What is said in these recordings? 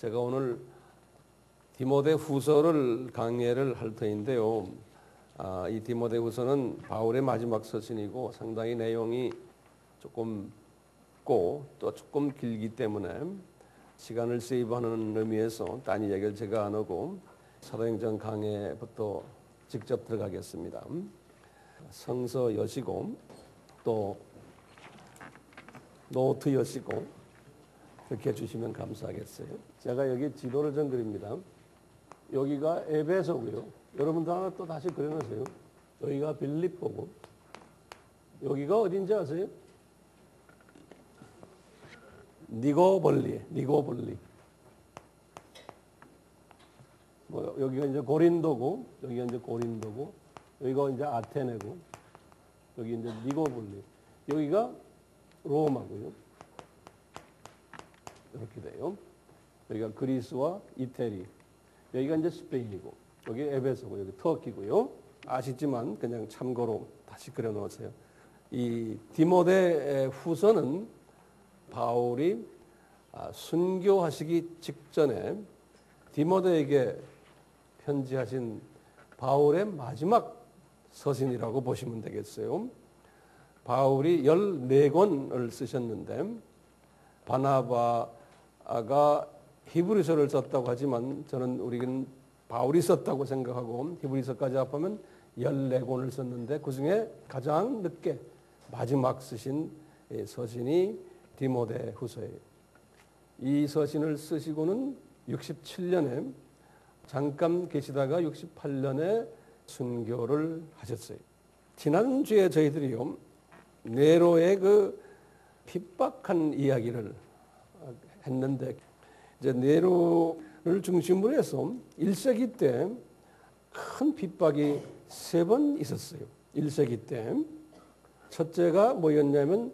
제가 오늘 디모데 후서를 강의를 할 터인데요. 이 디모데 후서는 바울의 마지막 서신이고 상당히 내용이 조금 고 또 조금 길기 때문에 시간을 세이브하는 의미에서 딴 이야기를 제가 안 하고 사도행전 강해부터 직접 들어가겠습니다. 성서 여시고 또 노트 여시고 그렇게 해주시면 감사하겠어요. 제가 여기 지도를 좀 그립니다. 여기가 에베소고요. 여러분도 하나 또 다시 그려놓으세요. 여기가 빌립보고 여기가 어딘지 아세요? 니고볼리. 여기가 이제 고린도고, 여기가 이제 고린도고, 여기가 이제 아테네고, 여기 이제 니고볼리. 여기가 로마고요. 이렇게 돼요. 여기가 그리스와 이태리. 여기가 이제 스페인이고, 여기 에베소고, 여기 터키고요. 아시지만 그냥 참고로 다시 그려 놓으세요. 이 디모데 후서는 바울이 순교하시기 직전에 디모데에게 편지하신 바울의 마지막 서신이라고 보시면 되겠어요. 바울이 14권을 쓰셨는데 바나바가 히브리서를 썼다고 하지만 저는 우리는 바울이 썼다고 생각하고 히브리서까지 합하면 14권을 썼는데 그중에 가장 늦게 마지막 쓰신 서신이 디모데 후서예요. 이 서신을 쓰시고는 67년에 잠깐 계시다가 68년에 순교를 하셨어요. 지난주에 저희들이요 네로의 그 핍박한 이야기를 했는데 이제 네로를 중심으로 해서 1세기 때 큰 핍박이 3번 있었어요. 1세기 때 첫째가 뭐였냐면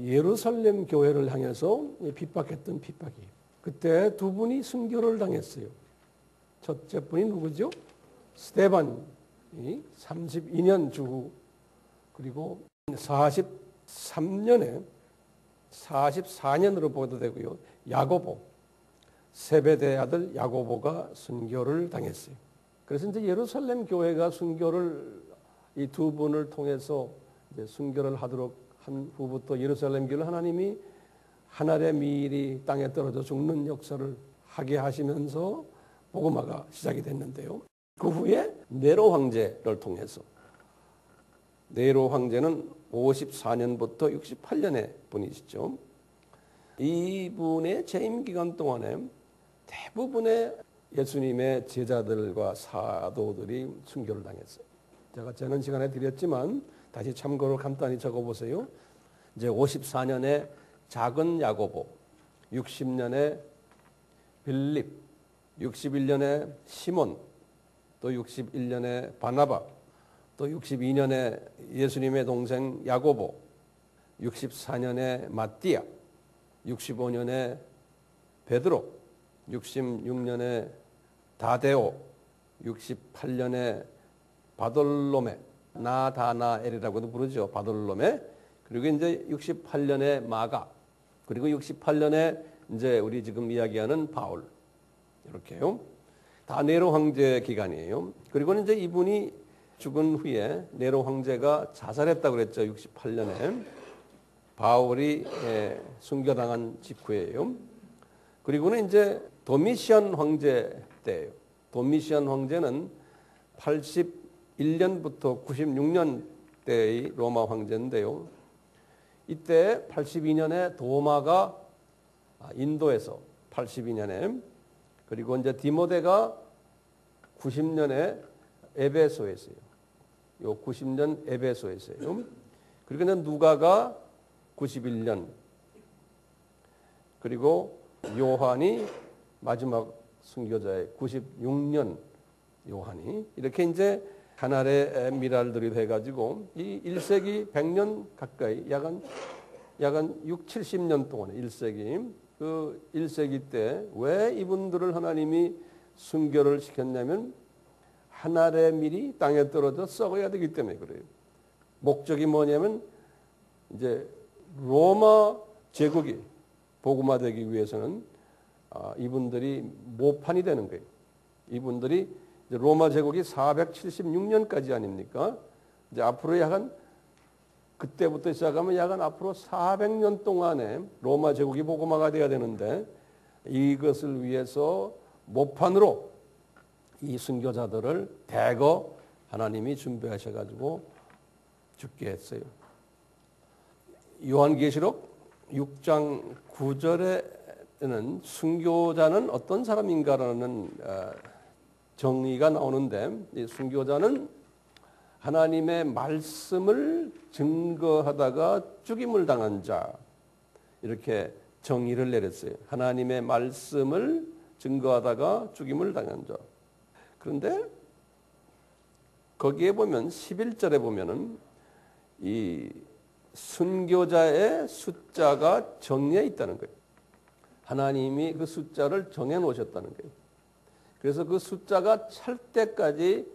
예루살렘 교회를 향해서 핍박했던 핍박이. 그때 두 분이 순교를 당했어요. 첫째 분이 누구죠? 스데반이 32년 주 그리고 44년으로 보도 되고요. 야고보, 세베대 아들 야고보가 순교를 당했어요. 그래서 이제 예루살렘 교회가 순교를 이 두 분을 통해서 이제 순교를 하도록 한 후부터 예루살렘 교회를 하나님이 하늘의 미일이 땅에 떨어져 죽는 역사를 하게 하시면서 복음화가 시작이 됐는데요. 그 후에 네로 황제를 통해서 네로 황제는 54년부터 68년의 분이시죠. 이분의 재임 기간 동안에 대부분의 예수님의 제자들과 사도들이 순교를 당했어요. 제가 지난 시간에 드렸지만 다시 참고로 간단히 적어보세요. 이제 54년에 작은 야고보, 60년에 빌립, 61년에 시몬, 또 61년에 바나바, 또 62년에 예수님의 동생 야고보, 64년에 마띠아, 65년에 베드로, 66년에 다데오, 68년에 바돌로메, 나다나엘이라고도 부르죠. 바돌로메. 그리고 이제 68년에 마가. 그리고 68년에 이제 우리 지금 이야기하는 바울. 이렇게요. 다 네로 황제 기간이에요. 그리고 이제 이분이 죽은 후에 네로 황제가 자살했다고 그랬죠. 68년에. 바울이 순교당한 직후예요. 그리고는 이제 도미시안 황제 때예요. 도미시안 황제는 81년부터 96년 때의 로마 황제인데요. 이때 82년에 도마가 인도에서 82년에 그리고 이제 디모데가 90년에 에베소에서요. 요 90년 에베소에서요. 그리고 이제 누가가 91년 그리고 요한이 마지막 순교자의 96년 요한이 이렇게 이제 하나의 미랄들이 돼가지고 이 1세기 100년 가까이 약 한 6, 70년 동안에 1세기 그 1세기 때 왜 이분들을 하나님이 순교를 시켰냐면 하늘의 밀이 땅에 떨어져 썩어야 되기 때문에 그래요. 목적이 뭐냐면 이제 로마 제국이 복음화되기 위해서는 이분들이 모판이 되는 거예요. 이분들이 이제 로마 제국이 476년까지 아닙니까? 이제 앞으로 약간 그때부터 시작하면 약간 앞으로 400년 동안에 로마 제국이 복음화가 돼야 되는데 이것을 위해서 모판으로 이 순교자들을 대거 하나님이 준비하셔가지고 죽게 했어요. 요한계시록 6장 9절에는 순교자는 어떤 사람인가라는 정의가 나오는데 이 순교자는 하나님의 말씀을 증거하다가 죽임을 당한 자 이렇게 정의를 내렸어요. 하나님의 말씀을 증거하다가 죽임을 당한 자. 그런데 거기에 보면 11절에 보면은 이 순교자의 숫자가 정해 있다는 거예요. 하나님이 그 숫자를 정해 놓으셨다는 거예요. 그래서 그 숫자가 찰 때까지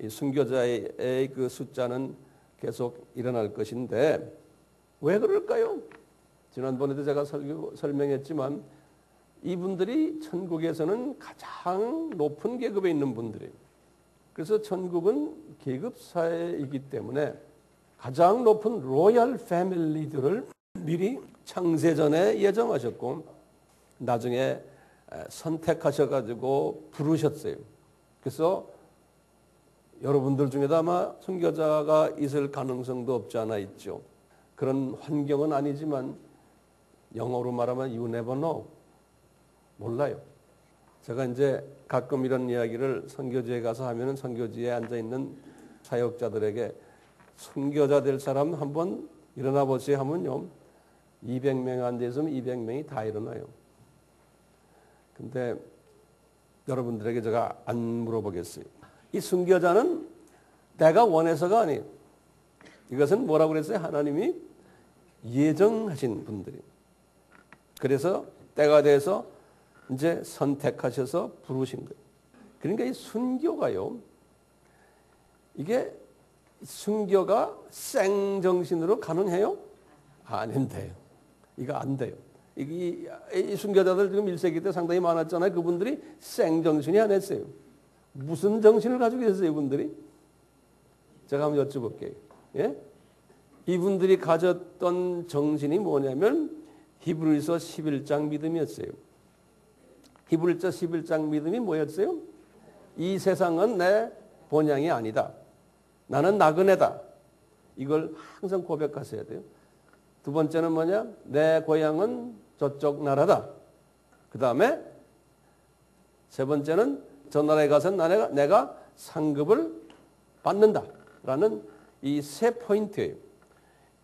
이 순교자의 그 숫자는 계속 일어날 것인데 왜 그럴까요? 지난번에도 제가 설명했지만 이분들이 천국에서는 가장 높은 계급에 있는 분들이에요. 그래서 천국은 계급 사회이기 때문에 가장 높은 로얄 패밀리들을 미리 창세전에 예정하셨고 나중에 선택하셔가지고 부르셨어요. 그래서 여러분들 중에도 아마 순교자가 있을 가능성도 없지 않아 있죠. 그런 환경은 아니지만 영어로 말하면 you never know. 몰라요. 제가 이제 가끔 이런 이야기를 선교지에 가서 하면은 선교지에 앉아 있는 사역자들에게 순교자 될 사람 한번 일어나 보세요 하면요. 200명 앉아 있으면 200명이 다 일어나요. 근데 여러분들에게 제가 안 물어보겠어요. 이 순교자는 내가 원해서가 아니에요. 이것은 뭐라고 그랬어요? 하나님이 예정하신 분들이. 그래서 때가 돼서 이제 선택하셔서 부르신 거예요. 그러니까 이 순교가요. 이게 순교가 생정신으로 가능해요? 안 돼요. 이거 안 돼요. 이 순교자들 지금 1세기 때 상당히 많았잖아요. 그분들이 생정신이 안 했어요. 무슨 정신을 가지고 있었어요, 이분들이? 제가 한번 여쭤볼게요. 예? 이분들이 가졌던 정신이 뭐냐면 히브리서 11장 믿음이었어요. 히브리서 11장 믿음이 뭐였어요? 이 세상은 내 본향이 아니다. 나는 나그네다. 이걸 항상 고백하셔야 돼요. 두 번째는 뭐냐? 내 고향은 저쪽 나라다. 그 다음에 세 번째는 저 나라에 가서 내가 상급을 받는다. 라는 이 세 포인트예요.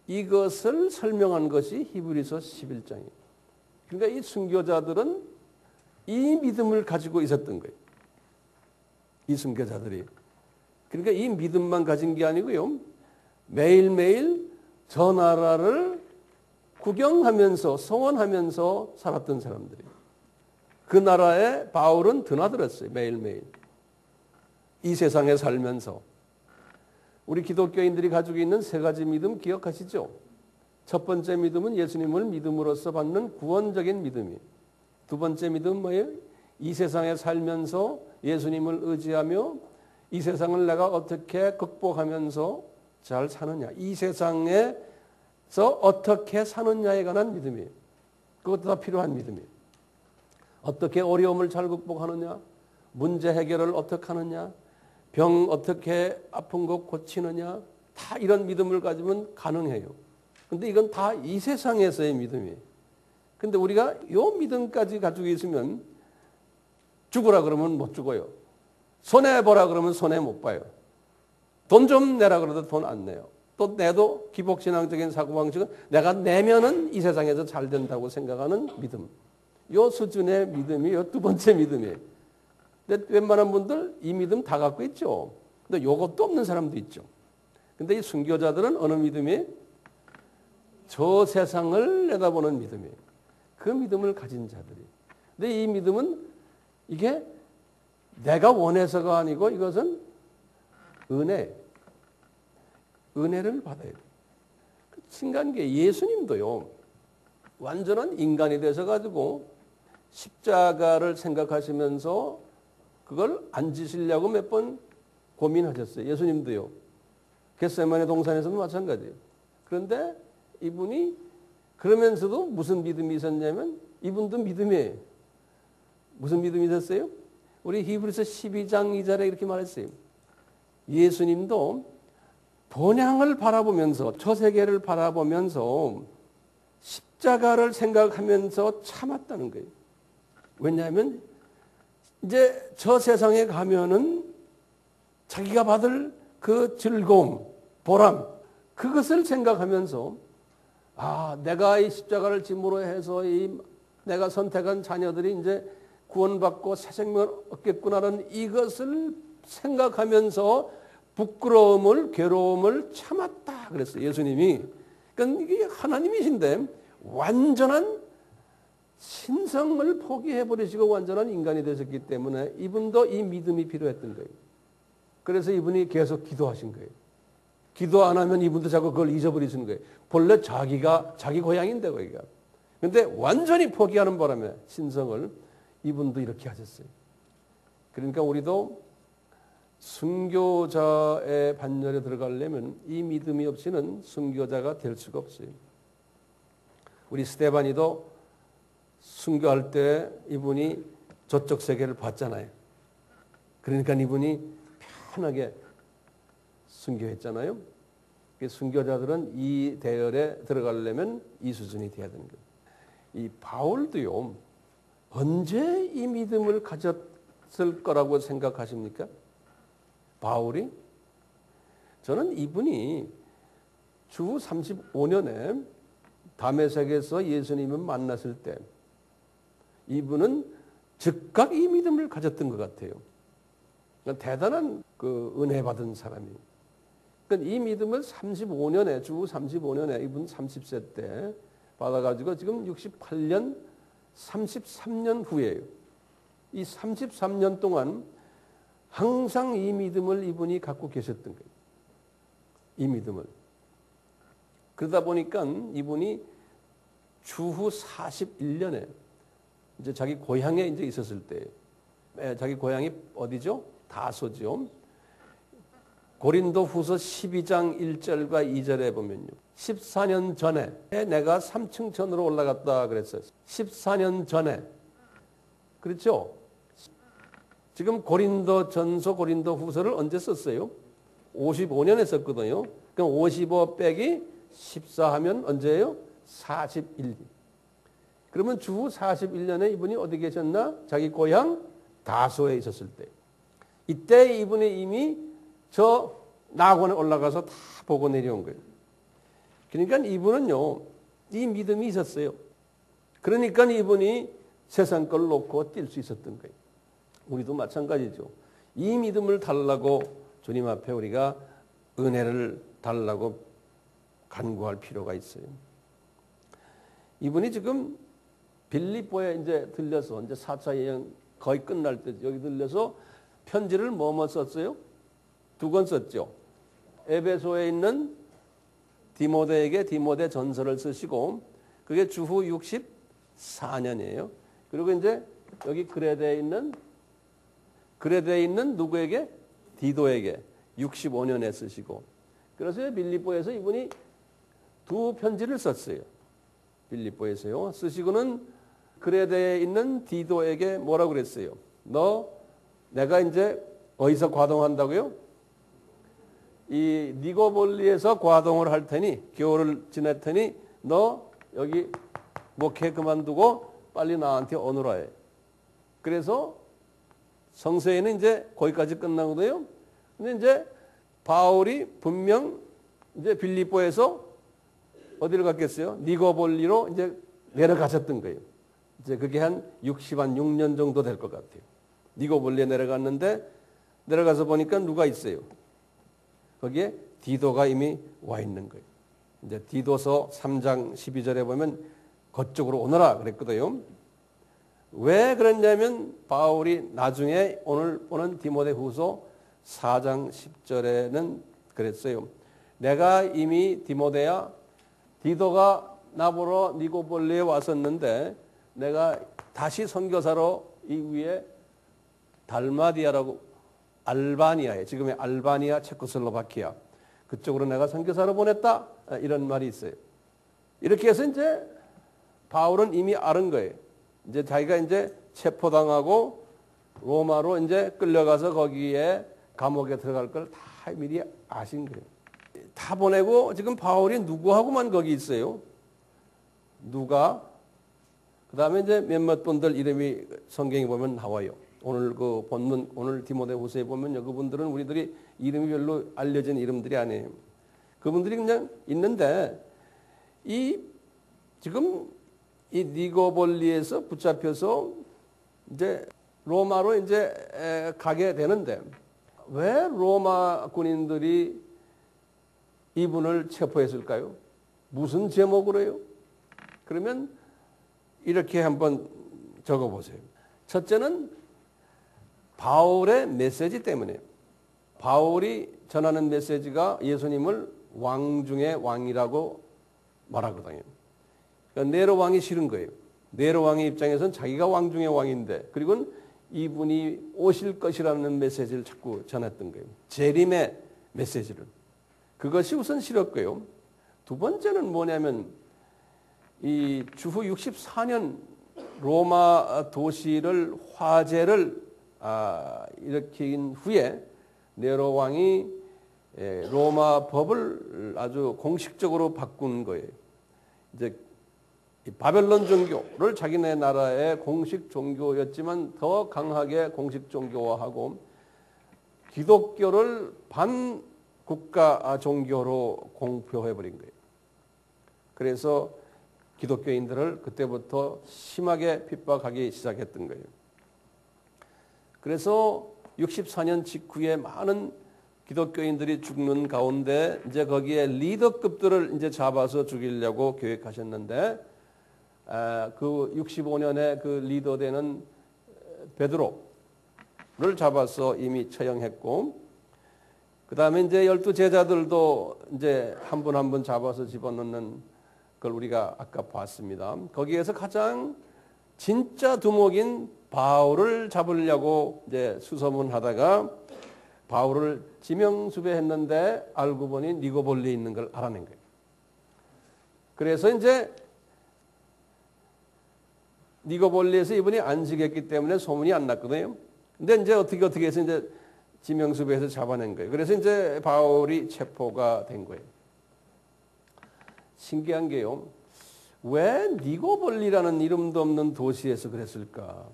이것을 설명한 것이 히브리서 11장이에요. 그러니까 이 순교자들은 이 믿음을 가지고 있었던 거예요. 이 순교자들이. 그러니까 이 믿음만 가진 게 아니고요. 매일매일 저 나라를 구경하면서 성원하면서 살았던 사람들이에요. 그 나라에 바울은 드나들었어요. 매일매일. 이 세상에 살면서. 우리 기독교인들이 가지고 있는 세 가지 믿음 기억하시죠? 첫 번째 믿음은 예수님을 믿음으로써 받는 구원적인 믿음이에요. 두 번째 믿음은 뭐예요? 이 세상에 살면서 예수님을 의지하며 이 세상을 내가 어떻게 극복하면서 잘 사느냐. 이 세상에서 어떻게 사느냐에 관한 믿음이에요. 그것도 다 필요한 믿음이에요. 어떻게 어려움을 잘 극복하느냐. 문제 해결을 어떻게 하느냐. 병 어떻게 아픈 거 고치느냐. 다 이런 믿음을 가지면 가능해요. 근데 이건 다 이 세상에서의 믿음이에요. 근데 우리가 이 믿음까지 가지고 있으면 죽으라 그러면 못 죽어요. 손해보라 그러면 손해 못 봐요. 돈 좀 내라 그래도 돈 안 내요. 또 내도 기복신앙적인 사고방식은 내가 내면은 이 세상에서 잘 된다고 생각하는 믿음. 요 수준의 믿음이 요 두 번째 믿음이에요. 근데 웬만한 분들 이 믿음 다 갖고 있죠. 근데 요것도 없는 사람도 있죠. 근데 이 순교자들은 어느 믿음이? 저 세상을 내다보는 믿음이에요. 그 믿음을 가진 자들이. 근데 이 믿음은 이게 내가 원해서가 아니고 이것은 은혜를 받아야 돼요. 신기한 게 예수님도요. 완전한 인간이 되셔가지고 십자가를 생각하시면서 그걸 안 지시려고 몇 번 고민하셨어요. 예수님도요. 겟세마네 동산에서도 마찬가지예요. 그런데 이분이 그러면서도 무슨 믿음이 있었냐면 이분도 믿음이에요. 무슨 믿음이 있었어요? 우리 히브리서 12장 2절에 이렇게 말했어요. 예수님도 본향을 바라보면서 저 세계를 바라보면서 십자가를 생각하면서 참았다는 거예요. 왜냐하면 이제 저 세상에 가면은 자기가 받을 그 즐거움, 보람, 그것을 생각하면서 내가 이 십자가를 짐으로 해서 내가 선택한 자녀들이 이제 구원받고 새 생명을 얻겠구나라는 이것을 생각하면서 부끄러움을, 괴로움을 참았다 그랬어요. 예수님이. 그러니까 이게 하나님이신데 완전한 신성을 포기해버리시고 완전한 인간이 되셨기 때문에 이분도 이 믿음이 필요했던 거예요. 그래서 이분이 계속 기도하신 거예요. 기도 안 하면 이분도 자꾸 그걸 잊어버리시는 거예요. 본래 자기 고향인데 거기가. 그런데 완전히 포기하는 바람에 신성을 이분도 이렇게 하셨어요. 그러니까 우리도 순교자의 반열에 들어가려면 이 믿음이 없이는 순교자가 될 수가 없어요. 우리 스데반이도 순교할 때 이분이 저쪽 세계를 봤잖아요. 그러니까 이분이 편하게 순교했잖아요. 순교자들은 이 대열에 들어가려면 이 수준이 돼야 되는 거예요. 이 바울도요. 언제 이 믿음을 가졌을 거라고 생각하십니까? 바울이? 저는 이분이 주 35년에 다메섹에서 예수님을 만났을 때 이분은 즉각 이 믿음을 가졌던 것 같아요. 그러니까 대단한 그 은혜 받은 사람이에요. 그러니까 이 믿음을 35년에 주 35년에 이분 30세 때 받아가지고 지금 68년 33년 후에요. 이 33년 동안 항상 이 믿음을 이분이 갖고 계셨던 거예요. 이 믿음을. 그러다 보니까 이분이 주후 41년에 이제 자기 고향에 이제 있었을 때, 자기 고향이 어디죠? 다소죠. 고린도 후서 12장 1절과 2절에 보면요. 14년 전에 내가 3층 전으로 올라갔다 그랬어요. 14년 전에. 그렇죠? 지금 고린도 전서, 고린도 후서를 언제 썼어요? 55년에 썼거든요. 그럼 55 빼기 14 하면 언제예요? 41. 그러면 주 41년에 이분이 어디 계셨나? 자기 고향 다소에 있었을 때. 이때 이분이 이미 저 낙원에 올라가서 다 보고 내려온 거예요. 그러니까 이분은요, 이 믿음이 있었어요. 그러니까 이분이 세상 걸 놓고 뛸 수 있었던 거예요. 우리도 마찬가지죠. 이 믿음을 달라고 주님 앞에 우리가 은혜를 달라고 간구할 필요가 있어요. 이분이 지금 빌립보에 이제 들려서 이제 4차 여행 거의 끝날 때 여기 들려서 편지를 뭐뭐 썼어요? 2권 썼죠. 에베소에 있는 디모데에게 디모데 전서를 쓰시고 그게 주후 64년이에요. 그리고 이제 여기 그레데에 있는 누구에게? 디도에게 65년에 쓰시고 그래서 빌립보에서 이분이 2 편지를 썼어요. 빌립보에서요. 쓰시고는 그레데에 있는 디도에게 뭐라고 그랬어요? 내가 이제 어디서 과동한다고요? 이 니고볼리에서 과동을 할 테니 겨울을 지낼 테니 너 여기 목회 그만두고 빨리 나한테 오너라 해. 그래서 성서에는 이제 거기까지 끝나거든요. 근데 이제 바울이 분명 이제 빌립보에서 어디를 갔겠어요? 니고볼리로 이제 내려가셨던 거예요. 이제 그게 한 6년 정도 될 것 같아요. 니고볼리에 내려갔는데 내려가서 보니까 누가 있어요? 거기에 디도가 이미 와 있는 거예요. 이제 디도서 3장 12절에 보면 그쪽으로 오너라 그랬거든요. 왜 그랬냐면 바울이 나중에 오늘 보는 디모데 후서 4장 10절에는 그랬어요. 내가 이미 디모데야 디도가 나보러 니고볼리에 왔었는데 내가 다시 선교사로 이후에 달마디아라고 알바니아에 지금의 알바니아 체코슬로바키아 그쪽으로 내가 선교사로 보냈다 이런 말이 있어요. 이렇게 해서 이제 바울은 이미 아는 거예요. 이제 자기가 이제 체포당하고 로마로 이제 끌려가서 거기에 감옥에 들어갈 걸 다 미리 아신 거예요. 다 보내고 지금 바울이 누구하고만 거기 있어요. 누가 그다음에 이제 몇몇 분들 이름이 성경에 보면 나와요. 오늘 그 본문 오늘 디모데후서에 보면요. 그분들은 우리들이 이름이 별로 알려진 이름들이 아니에요. 그분들이 그냥 있는데 이 지금 이 니고볼리에서 붙잡혀서 이제 로마로 이제 가게 되는데 왜 로마 군인들이 이분을 체포했을까요? 무슨 제목으로요? 그러면 이렇게 한번 적어보세요. 첫째는 바울의 메시지 때문에 바울이 전하는 메시지가 예수님을 왕 중의 왕이라고 말하거든요. 그러니까 네로 왕이 싫은 거예요. 네로 왕의 입장에서는 자기가 왕 중의 왕인데 그리고 이분이 오실 것이라는 메시지를 자꾸 전했던 거예요. 재림의 메시지를. 그것이 우선 싫었고요. 두 번째는 뭐냐면 이 주후 64년 로마 도시를 화재를 일으킨 후에 네로 왕이 로마 법을 아주 공식적으로 바꾼 거예요. 이제 바벨론 종교를 자기네 나라의 공식 종교였지만 더 강하게 공식 종교화하고 기독교를 반국가 종교로 공표해버린 거예요. 그래서 기독교인들을 그때부터 심하게 핍박하기 시작했던 거예요. 그래서 64년 직후에 많은 기독교인들이 죽는 가운데 이제 거기에 리더급들을 이제 잡아서 죽이려고 계획하셨는데 그 65년에 그 리더 되는 베드로를 잡아서 이미 처형했고 그 다음에 이제 12제자들도 이제 한 분 한 분 잡아서 집어넣는 걸 우리가 아까 봤습니다. 거기에서 가장 진짜 두목인 바울을 잡으려고 이제 수소문하다가 바울을 지명수배했는데 알고 보니 니고볼리에 있는 걸 알아낸 거예요. 그래서 이제 니고볼리에서 이분이 안식했기 때문에 소문이 안 났거든요. 근데 이제 어떻게 해서 이제 지명수배해서 잡아낸 거예요. 그래서 이제 바울이 체포가 된 거예요. 신기한 게요. 왜 니고볼리라는 이름도 없는 도시에서 그랬을까?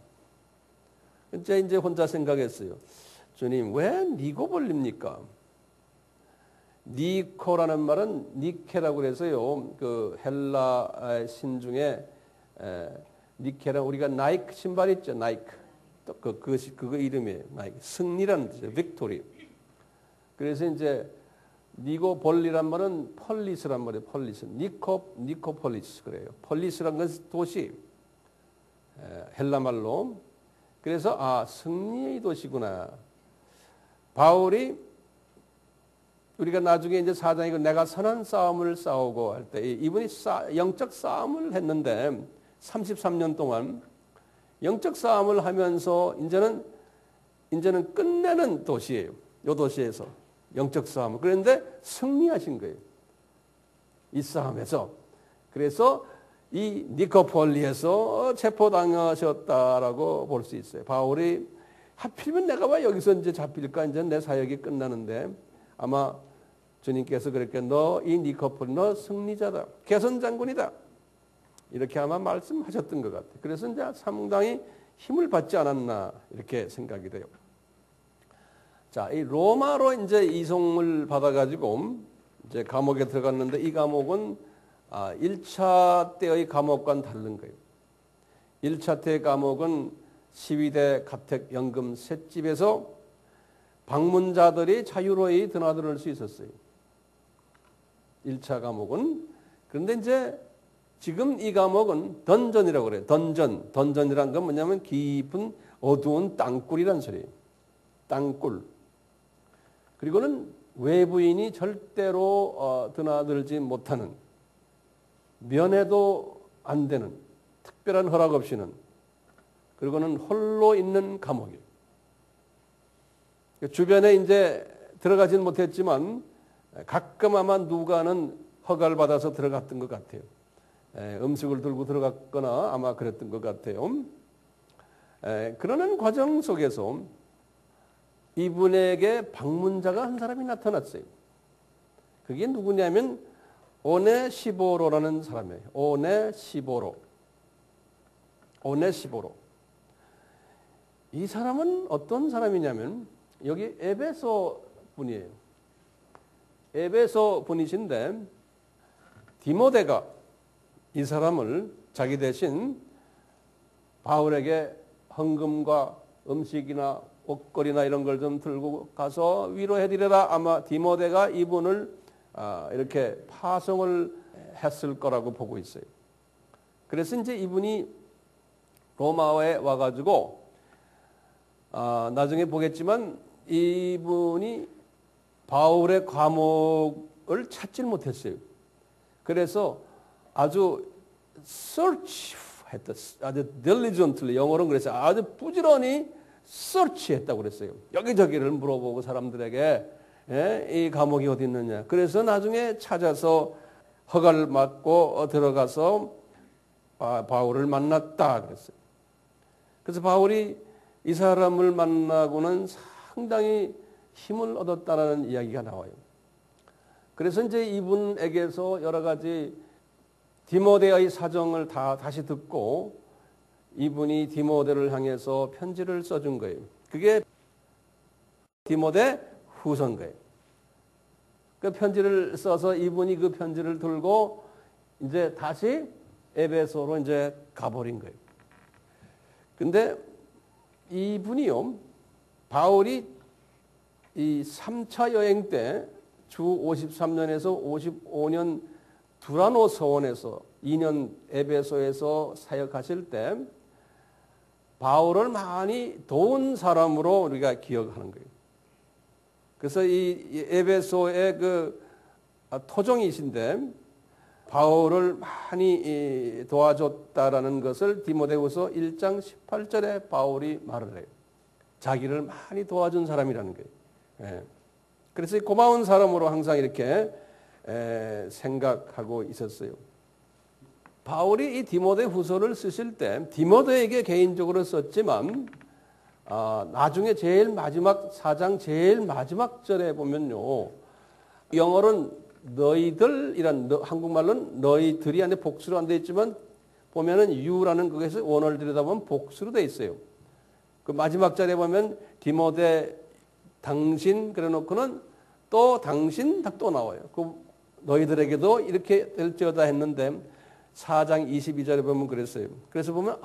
이제 혼자 생각했어요. 주님, 왜 니고볼리입니까? 니코라는 말은 니케라고 그래서요. 그 헬라 신 중에 니케라 우리가 나이크 신발 있죠, 나이크. 또 그거 이름이에요. 나이크. 승리라는 뜻이에요. 빅토리. 그래서 이제 니고볼리란 말은 폴리스란 말이에요. 폴리스. 니코폴리스 그래요. 폴리스란 건 도시. 헬라 말로. 그래서 승리의 도시구나. 바울이 우리가 나중에 이제 4장이고 내가 선한 싸움을 싸우고 할 때 이분이 영적 싸움을 했는데 33년 동안 영적 싸움을 하면서 이제는 끝내는 도시예요. 이 도시에서 영적 싸움을. 그런데 승리하신 거예요. 이 싸움에서. 그래서 이 니코폴리에서 체포당하셨다라고 볼 수 있어요. 바울이 하필이면 내가 왜 여기서 이제 잡힐까? 이제 내 사역이 끝나는데 아마 주님께서 그렇게 너 이 니코폴리 너 승리자다. 개선 장군이다. 이렇게 아마 말씀하셨던 것 같아요. 그래서 이제 상당히 힘을 받지 않았나 이렇게 생각이 돼요. 자, 이 로마로 이제 이송을 받아가지고 이제 감옥에 들어갔는데 이 감옥은 1차 때의 감옥과는 다른 거예요. 1차 때 감옥은 12대 가택연금 셋집에서 방문자들이 자유로이 드나들 수 있었어요. 1차 감옥은. 그런데 이제 지금 이 감옥은 던전이라고 그래요. 던전이란 건 뭐냐면 깊은 어두운 땅굴이란 소리예요. 땅굴. 그리고는 외부인이 절대로 드나들지 못하는 면회도 안 되는 특별한 허락 없이는 그리고는 홀로 있는 감옥이에요. 주변에 이제 들어가진 못했지만 가끔 아마 누가는 허가를 받아서 들어갔던 것 같아요. 음식을 들고 들어갔거나 아마 그랬던 것 같아요. 그러는 과정 속에서 이분에게 방문자가 한 사람이 나타났어요. 그게 누구냐면 오네시보로라는 사람이에요. 오네시보로. 이 사람은 어떤 사람이냐면 여기 에베소 분이에요. 에베소 분이신데 디모데가 이 사람을 자기 대신 바울에게 헌금과 음식이나 옷걸이나 이런 걸 좀 들고 가서 위로해드려라. 아마 디모데가 이분을 이렇게 파송을 했을 거라고 보고 있어요. 그래서 이제 이분이 로마에 와가지고 나중에 보겠지만 이분이 바울의 감옥을 찾질 못했어요. 그래서 아주 search 했다. 아주 diligently, 영어로는 그래서 아주 부지런히 search했다고 그랬어요. 여기저기를 물어보고 사람들에게 이 감옥이 어디 있느냐. 그래서 나중에 찾아서 허가를 받고 들어가서 바울을 만났다 그랬어요. 그래서 바울이 이 사람을 만나고는 상당히 힘을 얻었다라는 이야기가 나와요. 그래서 이제 이분에게서 여러 가지 디모데의 사정을 다 다시 듣고 이분이 디모데를 향해서 편지를 써준 거예요. 그게 디모데 후서인 거예요. 그 편지를 써서 이분이 그 편지를 들고 이제 다시 에베소로 이제 가버린 거예요. 근데 이분이요, 바울이 이 3차 여행 때 주 53년에서 55년 두라노 서원에서 2년 에베소에서 사역하실 때 바울을 많이 도운 사람으로 우리가 기억하는 거예요. 그래서 이 에베소의 그 토종이신데 바울을 많이 도와줬다라는 것을 디모데후서 1장 18절에 바울이 말을 해요. 자기를 많이 도와준 사람이라는 거예요. 그래서 고마운 사람으로 항상 이렇게 생각하고 있었어요. 바울이 이 디모데후서를 쓰실 때 디모데에게 개인적으로 썼지만 나중에 제일 마지막 4장 제일 마지막 절에 보면요, 영어로는 너희들이란 한국말로는 너희들이 안에 복수로 안 돼 있지만 보면은 you라는 거기서 원어를 들여다보면 복수로 돼 있어요. 그 마지막 절에 보면 디모데 당신 그래놓고는 또 당신 또 나와요. 그 너희들에게도 이렇게 될지어다 했는데 4장 22절에 보면 그랬어요. 그래서 보면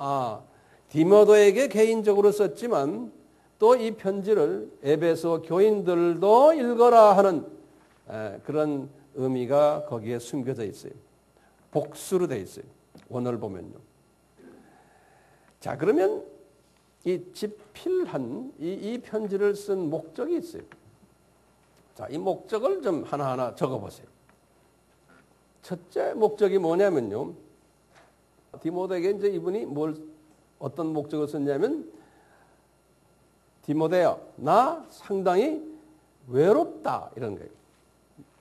디모데에게 개인적으로 썼지만 또 이 편지를 에베소 교인들도 읽어라 하는 그런 의미가 거기에 숨겨져 있어요. 복수로 돼 있어요. 원어를 보면요. 자, 그러면 이 집필한 이 편지를 쓴 목적이 있어요. 자, 이 목적을 좀 하나하나 적어보세요. 첫째 목적이 뭐냐면요, 디모데에게 이제 이분이 어떤 목적을 썼냐면, 디모데야, 나 상당히 외롭다 이런 거예요.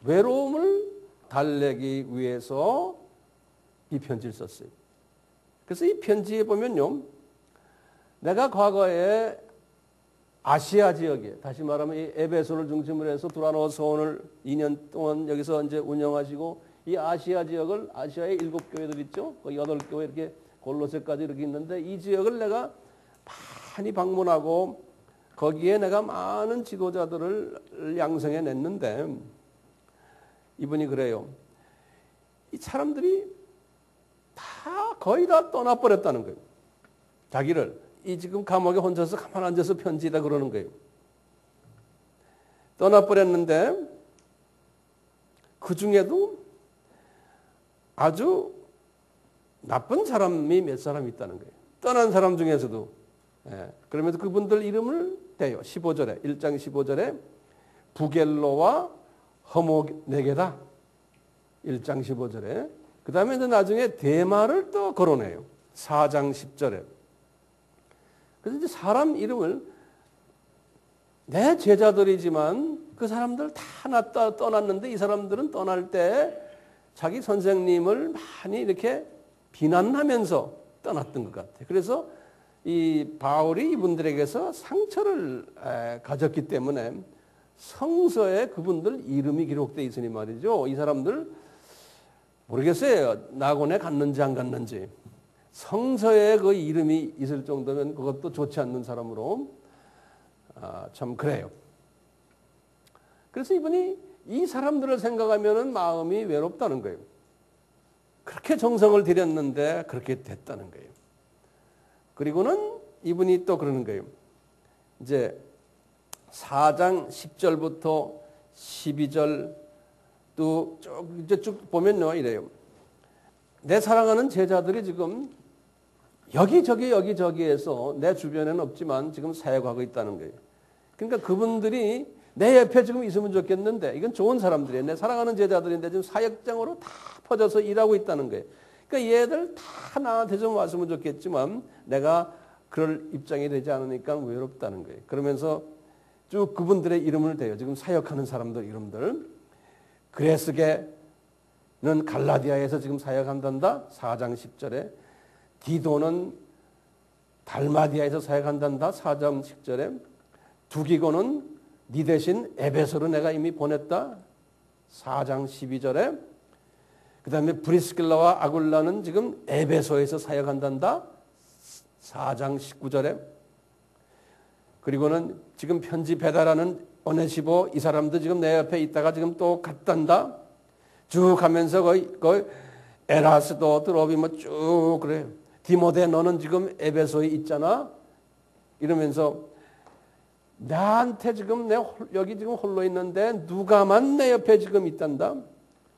외로움을 달래기 위해서 이 편지를 썼어요. 그래서 이 편지에 보면요, 내가 과거에 아시아 지역에, 다시 말하면 이 에베소를 중심으로 해서 두라노 서원을 2년 동안 여기서 이제 운영하시고, 이 아시아 지역을, 아시아에 7교회들 있죠? 그 8교회 이렇게 골로새까지 이렇게 있는데, 이 지역을 내가 많이 방문하고 거기에 내가 많은 지도자들을 양성해 냈는데, 이분이 그래요. 이 사람들이 거의 다 떠나버렸다는 거예요. 자기를. 이 지금 감옥에 혼자서 가만 앉아서 편지다 그러는 거예요. 떠나버렸는데 그 중에도 아주 나쁜 사람이 몇 사람 있다는 거예요. 떠난 사람 중에서도. 그러면서 그분들 이름을 대요. 15절에 1장 15절에 부겔로와 허모네게다. 1장 15절에. 그 다음에 나중에 대마를 또 거론해요. 4장 10절에. 그래서 이제 사람 이름을 내 제자들이지만 그 사람들 다 떠났는데 이 사람들은 떠날 때 자기 선생님을 많이 이렇게 비난하면서 떠났던 것 같아요. 그래서 이 바울이 이분들에게서 상처를 가졌기 때문에 성서에 그분들 이름이 기록되어 있으니 말이죠. 이 사람들 모르겠어요. 낙원에 갔는지 안 갔는지. 성서에 그 이름이 있을 정도면 그것도 좋지 않는 사람으로 참 그래요. 그래서 이분이 이 사람들을 생각하면 마음이 외롭다는 거예요. 그렇게 정성을 들였는데 그렇게 됐다는 거예요. 그리고는 이분이 또 그러는 거예요. 이제 4장 10절부터 12절 또 쭉 보면요 이래요. 내 사랑하는 제자들이 지금 여기저기에서 내 주변에는 없지만 지금 사역하고 있다는 거예요. 그러니까 그분들이 내 옆에 지금 있으면 좋겠는데 이건 좋은 사람들이에요. 내 사랑하는 제자들인데 지금 사역장으로 다 퍼져서 일하고 있다는 거예요. 그러니까 얘들 다 나한테 좀 왔으면 좋겠지만 내가 그럴 입장이 되지 않으니까 외롭다는 거예요. 그러면서 쭉 그분들의 이름을 대요. 지금 사역하는 사람들 이름들. 그레스게는 갈라디아에서 지금 사역한단다. 4장 10절에. 디도는 달마디아에서 사역한단다. 4장 10절에. 두기고는 네 대신 에베소로 내가 이미 보냈다. 4장 12절에. 그 다음에 브리스길라와 아굴라는 지금 에베소에서 사역한단다. 4장 19절에. 그리고는 지금 편지 배달하는 오네시보 이 사람도 지금 내 옆에 있다가 지금 또 갔단다. 쭉 가면서 거의 에라스도 드로비모 쭉 그래. 디모데 너는 지금 에베소에 있잖아. 이러면서 나한테 지금 여기 지금 홀로 있는데 누가만 내 옆에 지금 있단다.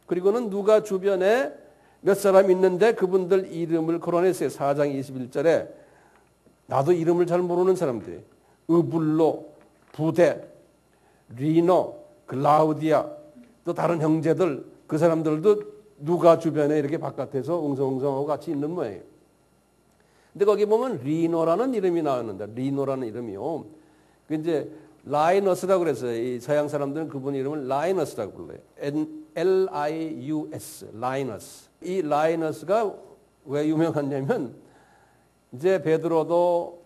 그리고는 누가 주변에 몇 사람 있는데 그분들 이름을 거론했어요. 4장 21절에. 나도 이름을 잘 모르는 사람들. 으불로, 부데, 리노, 글라우디아, 또 다른 형제들, 그 사람들도 누가 주변에 이렇게 바깥에서 웅성웅성하고 같이 있는 모양이에요. 근데 거기 보면 리노라는 이름이 나왔는데, 리노라는 이름이요. 그 이제 라이너스라고 그랬어요. 이 서양 사람들은 그분 이름을 라이너스라고 불러요. L-I-U-S, 라이너스. 이 라이너스가 왜 유명하냐면, 이제 베드로도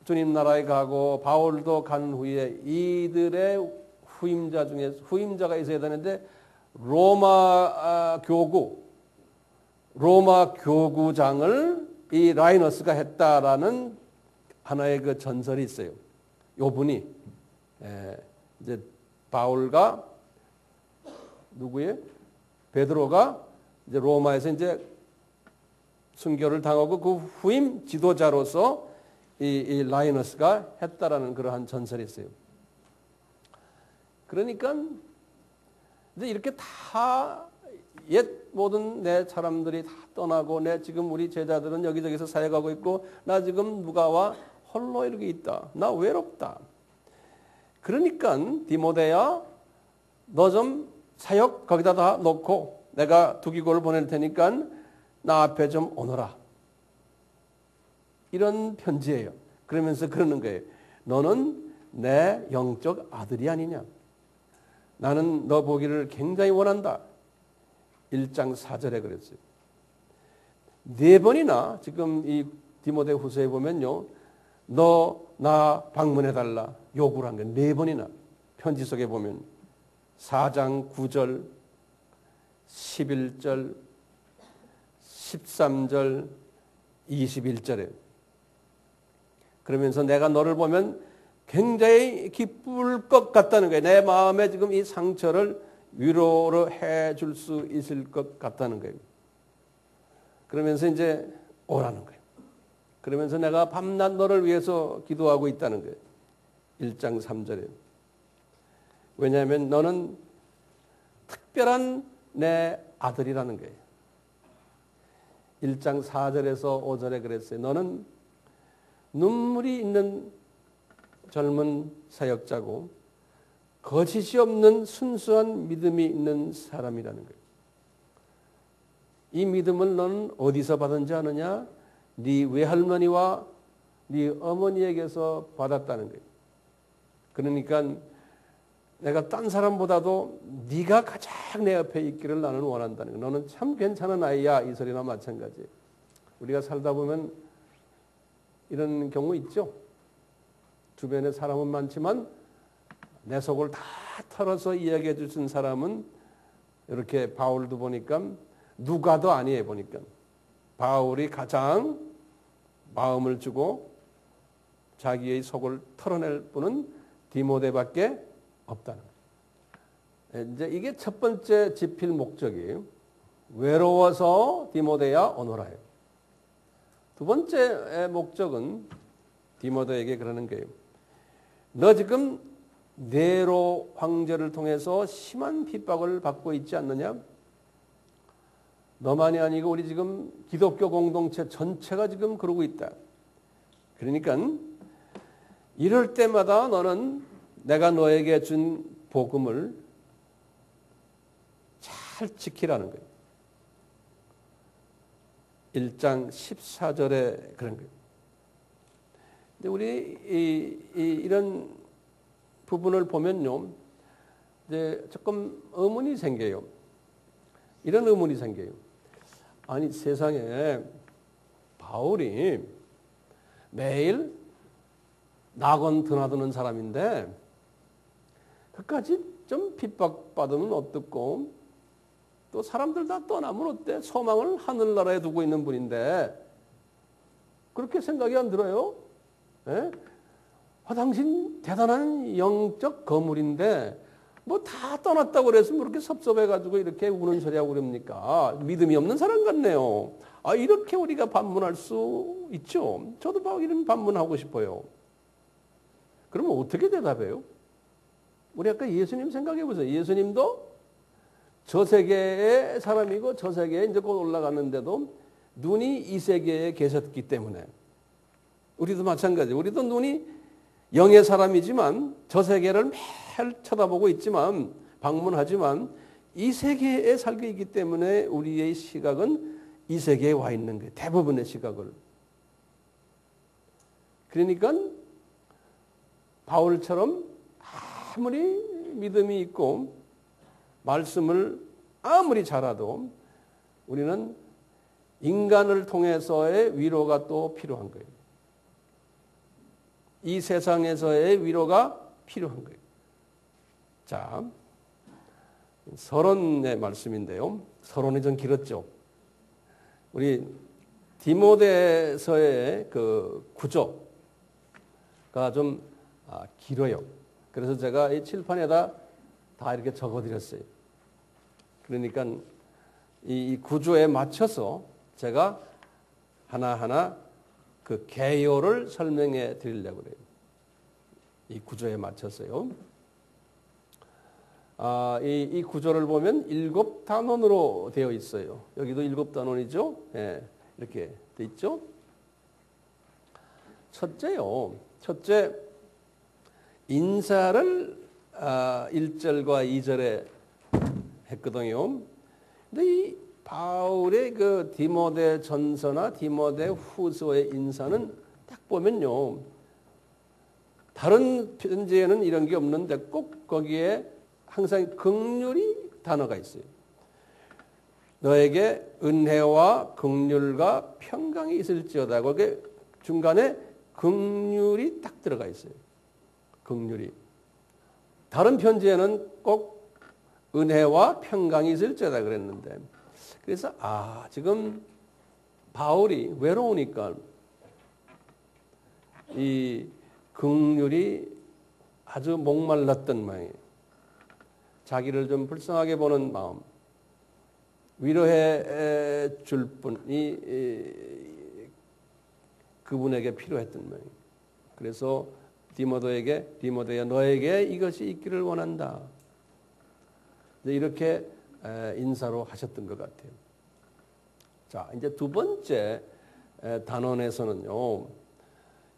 주님 나라에 가고 바울도 간 후에 이들의 후임자 중에 후임자가 있어야 되는데 로마 교구장을 이 라이너스가 했다라는 하나의 그 전설이 있어요. 요 분이 이제 바울과 누구예요? 베드로가 이제 로마에서 이제 순교를 당하고 그 후임 지도자로서 이 라이너스가 했다라는 그러한 전설이 있어요. 그러니까 이제 이렇게 다 옛 모든 내 사람들이 다 떠나고 내 지금 우리 제자들은 여기저기서 사역하고 있고 나 지금 누가와 홀로 이렇게 있다. 나 외롭다. 그러니까 디모데야 너 좀 사역 거기다 다 놓고 내가 두기고를 보낼 테니까 나 앞에 좀 오너라. 이런 편지예요. 그러면서 그러는 거예요. 너는 내 영적 아들이 아니냐. 나는 너 보기를 굉장히 원한다. 1장 4절에 그랬어요. 4번이나 지금 이 디모데 후서에 보면요. 너 나 방문해달라. 요구를 한 거예요. 4번이나 편지 속에 보면 4장 9절, 11절, 13절, 21절에 그러면서 내가 너를 보면 굉장히 기쁠 것 같다는 거예요. 내 마음에 지금 이 상처를 위로로 해줄 수 있을 것 같다는 거예요. 그러면서 이제 오라는 거예요. 그러면서 내가 밤낮 너를 위해서 기도하고 있다는 거예요. 1장 3절에. 왜냐하면 너는 특별한 내 아들이라는 거예요. 1장 4절에서 5절에 그랬어요. 너는 눈물이 있는 젊은 사역자고 거짓이 없는 순수한 믿음이 있는 사람이라는 거예요. 이 믿음을 너는 어디서 받은지 아느냐? 네 외할머니와 네 어머니에게서 받았다는 거예요. 그러니까 내가 딴 사람보다도 네가 가장 내 옆에 있기를 나는 원한다는 거예요. 너는 참 괜찮은 아이야. 이 소리나 마찬가지. 우리가 살다 보면 이런 경우 있죠. 주변에 사람은 많지만 내 속을 다 털어서 이야기해 주신 사람은 이렇게 바울도 보니까 누가도 아니에요. 보니까 바울이 가장 마음을 주고 자기의 속을 털어낼 분은 디모데밖에 없다는 거예요. 이제 이게 첫 번째 지필 목적이에요. 외로워서 디모데야 오너라요. 두 번째 목적은 디모데에게 그러는 거예요. 너 지금 네로 황제를 통해서 심한 핍박을 받고 있지 않느냐? 너만이 아니고 우리 지금 기독교 공동체 전체가 지금 그러고 있다. 그러니까 이럴 때마다 너는 내가 너에게 준 복음을 잘 지키라는 거예요. 1장 14절에 그런 거예요. 근데 우리 이런 부분을 보면요, 이제 조금 의문이 생겨요. 이런 의문이 생겨요. 아니 세상에 바울이 매일 낙원 드나드는 사람인데 그까지 좀 핍박받으면 어떻고 또 사람들 다 떠나면 어때? 소망을 하늘나라에 두고 있는 분인데 그렇게 생각이 안 들어요? 예? 당신 대단한 영적 거물인데 뭐 다 떠났다고 그래서 뭐 이렇게 섭섭해가지고 이렇게 우는 소리하고 그럽니까? 믿음이 없는 사람 같네요. 이렇게 우리가 반문할 수 있죠. 저도 막 이런 반문하고 싶어요. 그러면 어떻게 대답해요? 우리 아까 예수님 생각해 보세요. 예수님도 저 세계의 사람이고 저 세계에 이제 곧 올라갔는데도 눈이 이 세계에 계셨기 때문에 우리도 마찬가지. 우리도 눈이 영의 사람이지만 저 세계를 매일 쳐다보고 있지만 방문하지만 이 세계에 살고 있기 때문에 우리의 시각은 이 세계에 와 있는 거예요. 대부분의 시각을. 그러니까 바울처럼 아무리 믿음이 있고 말씀을 아무리 잘해도 우리는 인간을 통해서의 위로가 또 필요한 거예요. 이 세상에서의 위로가 필요한 거예요. 자, 서론의 말씀인데요. 서론이 좀 길었죠. 우리 디모데서의 그 구조가 좀 길어요. 그래서 제가 이 칠판에다 다 이렇게 적어드렸어요. 그러니까 이 구조에 맞춰서 제가 하나하나 그 개요를 설명해 드리려고 그래요. 이 구조에 맞춰서요. 이 구조를 보면 7단원으로 되어 있어요. 여기도 7단원이죠. 예, 이렇게 돼 있죠. 첫째, 인사를 1절과 2절에 했거든요. 근데 이 바울의 그 디모데 전서나 디모데 후서의 인사는 딱 보면요. 다른 편지에는 이런 게 없는데 꼭 거기에 항상 긍휼이 단어가 있어요. 너에게 은혜와 긍휼과 평강이 있을지어다. 거기에 중간에 긍휼이 딱 들어가 있어요. 긍휼이. 다른 편지에는 꼭 은혜와 평강이 있을지어다 그랬는데 그래서 지금 바울이 외로우니까 이 긍휼이 아주 목말랐던 모양이에요. 자기를 좀 불쌍하게 보는 마음, 위로해 줄 분이 그분에게 필요했던 모양이에요. 그래서 디모데야 너에게 이것이 있기를 원한다. 이렇게 인사로 하셨던 것 같아요. 자, 이제 두 번째 단원에서는요,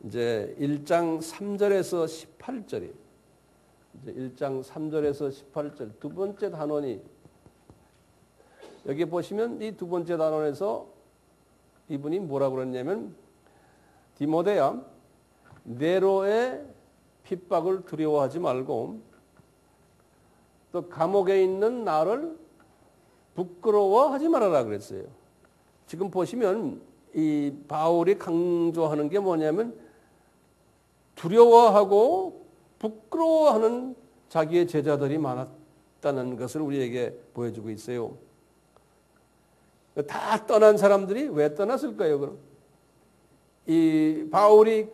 이제 1장 3절에서 18절이, 이제 1장 3절에서 18절 두 번째 단원이 여기 보시면 이 두 번째 단원에서 이분이 뭐라고 그랬냐면 디모데야, 네로의 핍박을 두려워하지 말고 또 감옥에 있는 나를 부끄러워하지 말아라 그랬어요. 지금 보시면 이 바울이 강조하는 게 뭐냐면 두려워하고 부끄러워하는 자기의 제자들이 많았다는 것을 우리에게 보여주고 있어요. 다 떠난 사람들이 왜 떠났을까요? 그럼 이 바울이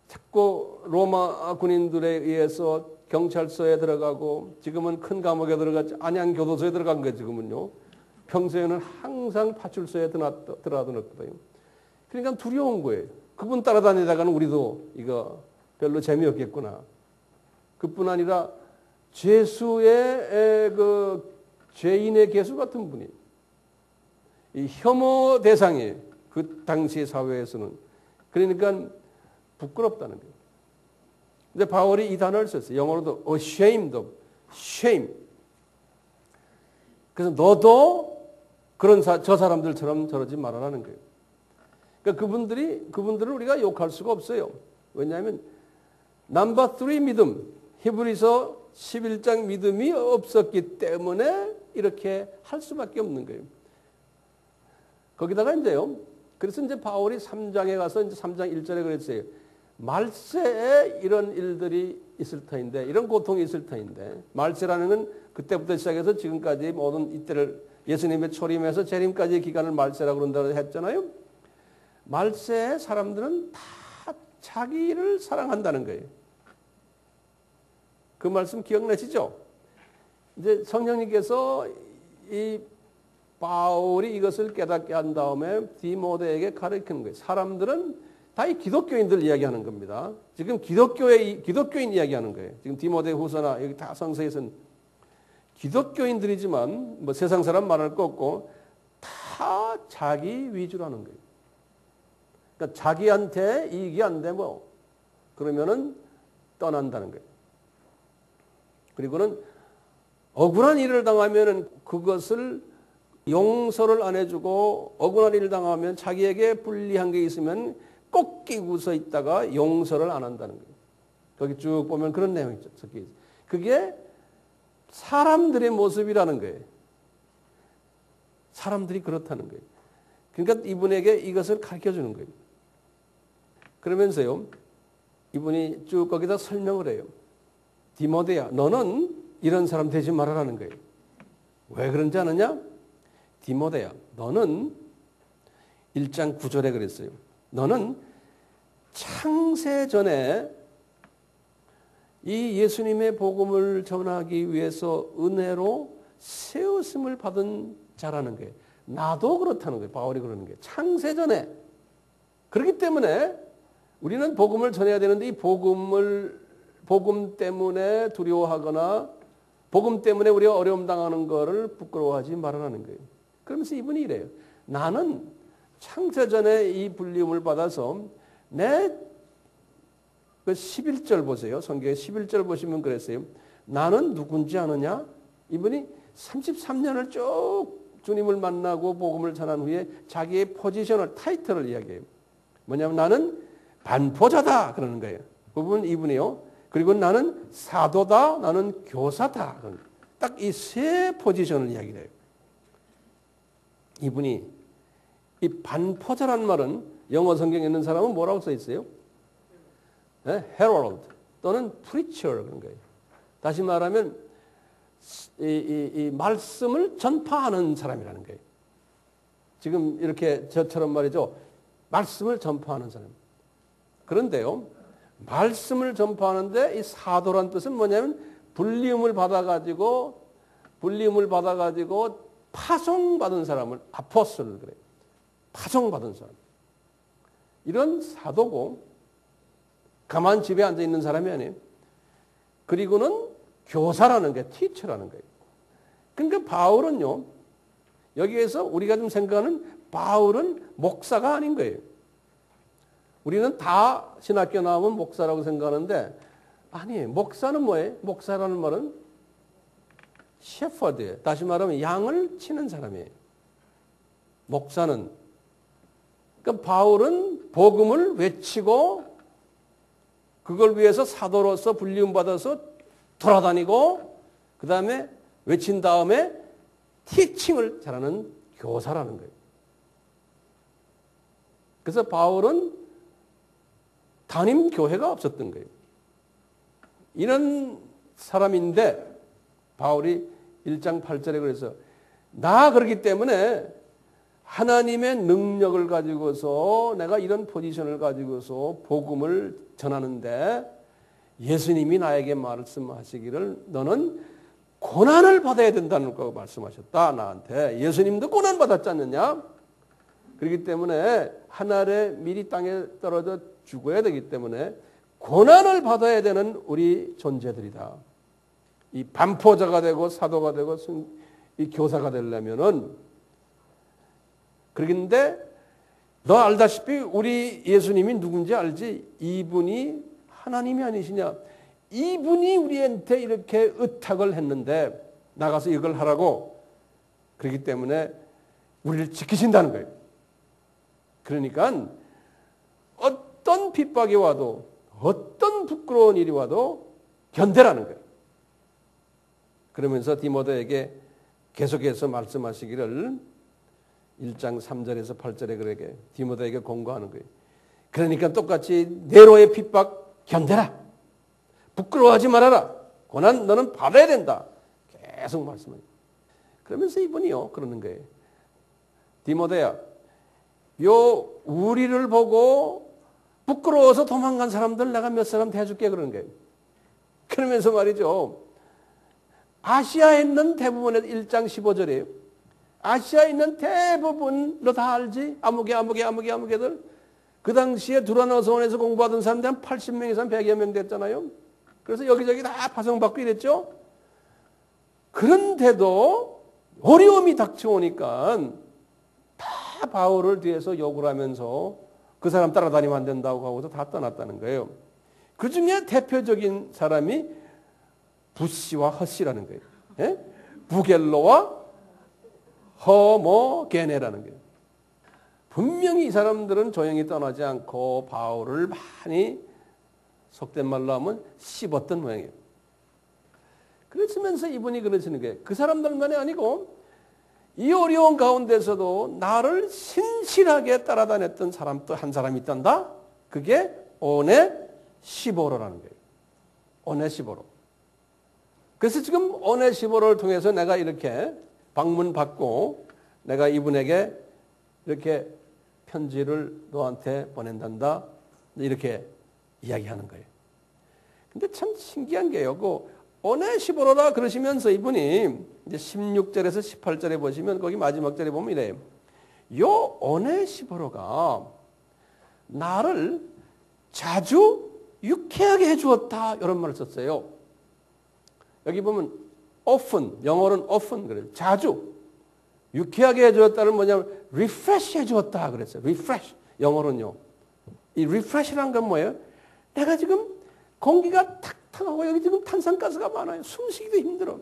자꾸 로마 군인들에 의해서 경찰서에 들어가고 지금은 큰 감옥에 들어갔지 안양 교도소에 들어간 거예요. 지금은요. 평소에는 항상 파출소에 들어가거든요. 그러니까 두려운 거예요. 그분 따라다니다가는 우리도 이거 별로 재미없겠구나. 그뿐 아니라 죄수의 그 죄인의 개수 같은 분이 이 혐오 대상이에요. 그 당시 사회에서는. 그러니까 부끄럽다는 거예요. 근데 바울이 이 단어를 썼어요. 영어로도 ashamed of, shame. 그래서 너도 그런 저 사람들처럼 저러지 말아라는 거예요. 그러니까 그분들을 우리가 욕할 수가 없어요. 왜냐하면 넘버 3 믿음, 히브리서 11장 믿음이 없었기 때문에 이렇게 할 수밖에 없는 거예요. 거기다가 이제요. 그래서 이제 바울이 3장에 가서 이제 3장 1절에 그랬어요. 말세에 이런 일들이 있을 터인데, 이런 고통이 있을 터인데, 말세라는 건 그때부터 시작해서 지금까지 모든 이때를 예수님의 초림에서 재림까지의 기간을 말세라고 그런다고 했잖아요. 말세에 사람들은 다 자기를 사랑한다는 거예요. 그 말씀 기억나시죠? 이제 성령님께서 이 바울이 이것을 깨닫게 한 다음에 디모데에게 가르치는 거예요. 사람들은 다 이 기독교인들 이야기하는 겁니다. 지금 기독교인 이야기하는 거예요. 지금 디모데 후서나 여기 다 성서에서는 기독교인들이지만 뭐 세상 사람 말할 거 없고 다 자기 위주라는 거예요. 그러니까 자기한테 이익이 안 되고 그러면은 떠난다는 거예요. 그리고는 억울한 일을 당하면은 그것을 용서를 안 해주고 억울한 일을 당하면 자기에게 불리한 게 있으면 꼭 끼고 서 있다가 용서를 안 한다는 거예요. 거기 쭉 보면 그런 내용이 적혀 있어요. 그게 사람들의 모습이라는 거예요. 사람들이 그렇다는 거예요. 그러니까 이분에게 이것을 가르쳐 주는 거예요. 그러면서요, 이분이 쭉 거기다 설명을 해요. 디모데야, 너는 이런 사람 되지 말아라는 거예요. 왜 그런지 아느냐? 디모데야, 너는 1장 9절에 그랬어요. 너는 창세 전에 이 예수님의 복음을 전하기 위해서 은혜로 세우심을 받은 자라는 거예요. 나도 그렇다는 거예요. 바울이 그러는 거예요. 창세 전에. 그렇기 때문에 우리는 복음을 전해야 되는데 이 복음 때문에 두려워하거나 복음 때문에 우리가 어려움 당하는 거를 부끄러워하지 말아라는 거예요. 그러면서 이분이 이래요. 나는 창세전에 이 불리움을 받아서 내 그 11절 보세요. 성경에 11절 보시면 그랬어요. 나는 누군지 아느냐? 이분이 33년을 쭉 주님을 만나고 복음을 전한 후에 자기의 포지션을, 타이틀을 이야기해요. 뭐냐면 나는 반포자다 그러는 거예요. 그 부분 이분이요. 그리고 나는 사도다, 나는 교사다. 딱 이 세 포지션을 이야기해요. 이분이 이 반포자란 말은 영어 성경에 있는 사람은 뭐라고 써 있어요? 네? Herald 또는 Preacher 그런 거예요. 다시 말하면 이 말씀을 전파하는 사람이라는 거예요. 지금 이렇게 저처럼 말이죠. 말씀을 전파하는 사람. 그런데요. 말씀을 전파하는데 이 사도란 뜻은 뭐냐면 불리움을 받아가지고 파송받은 사람을 아포스톨을 그래요. 파송받은 사람. 이런 사도고 가만 집에 앉아 있는 사람이 아니에요. 그리고는 교사라는 게 티처라는 거예요. 그러니까 바울은요. 여기에서 우리가 좀 생각하는 바울은 목사가 아닌 거예요. 우리는 다 신학교 나오면 목사라고 생각하는데 아니에요. 목사는 뭐예요? 목사라는 말은 셰퍼드예요. 다시 말하면 양을 치는 사람이에요. 목사는. 그러니까 그러니까 바울은 복음을 외치고 그걸 위해서 사도로서 불리움받아서 돌아다니고 그 다음에 외친 다음에 티칭을 잘하는 교사라는 거예요. 그래서 바울은 담임 교회가 없었던 거예요. 이런 사람인데 바울이 1장 8절에 그래서 나 그렇기 때문에 하나님의 능력을 가지고서 내가 이런 포지션을 가지고서 복음을 전하는데 예수님이 나에게 말씀하시기를 너는 고난을 받아야 된다는 거 말씀하셨다. 나한테. 예수님도 고난 받았지 않느냐? 그렇기 때문에 하늘에 미리 땅에 떨어져 죽어야 되기 때문에 고난을 받아야 되는 우리 존재들이다. 이 반포자가 되고 사도가 되고 이 교사가 되려면은 그런데 너 알다시피 우리 예수님이 누군지 알지? 이분이 하나님이 아니시냐? 이분이 우리한테 이렇게 의탁을 했는데 나가서 이걸 하라고 그렇기 때문에 우리를 지키신다는 거예요. 그러니까 어떤 핍박이 와도 어떤 부끄러운 일이 와도 견뎌라는 거예요. 그러면서 디모데에게 계속해서 말씀하시기를 1장 3절에서 8절에 그렇게 디모데에게 공고하는 거예요. 그러니까 똑같이 네로의 핍박 견뎌라. 부끄러워하지 말아라. 고난 너는 받아야 된다. 계속 말씀해요. 그러면서 이분이요 그러는 거예요. 디모데야, 요 우리를 보고 부끄러워서 도망간 사람들 내가 몇 사람 대줄게 그러는 거예요. 그러면서 말이죠. 아시아에 있는 대부분의 1장 15절이에요. 아시아에 있는 대부분 너 다 알지? 아무개들. 그 당시에 두라노스원에서 공부하던 사람들 한 80명 이상 100여 명 됐잖아요. 그래서 여기저기 다 파송받고 이랬죠. 그런데도 어려움이 닥쳐오니까 다 바울을 뒤에서 욕을 하면서 그 사람 따라다니면 안 된다고 하고서 다 떠났다는 거예요. 그 중에 대표적인 사람이 부시와 헛시라는 거예요. 예? 부겔로와 허모게네라는 거예요. 분명히 이 사람들은 조용히 떠나지 않고 바울을 많이 속된 말로 하면 씹었던 모양이에요. 그러시면서 이분이 그러시는 거예요. 그 사람들만이 아니고 이 어려운 가운데서도 나를 신실하게 따라다녔던 사람 또 한 사람이 있단다. 그게 오네시보로라는 거예요. 오네시보로. 그래서 지금 오네시보로를 통해서 내가 이렇게 방문받고 내가 이분에게 이렇게 편지를 너한테 보낸단다. 이렇게 이야기하는 거예요. 근데 참 신기한 게요. 그 오네시보로라 그러시면서 이분이 이제 16절에서 18절에 보시면 거기 마지막 절에 보면 이래요. 요 오네시보로가 나를 자주 유쾌하게 해주었다. 이런 말을 썼어요. 여기 보면 often, 영어로는 often 그래요. 자주. 유쾌하게 해주었다는 뭐냐면 refresh 해주었다 그랬어요. refresh. 영어로는요. 이 refresh라는 건 뭐예요? 내가 지금 공기가 탁탁하고 여기 지금 탄산가스가 많아요. 숨쉬기도 힘들어.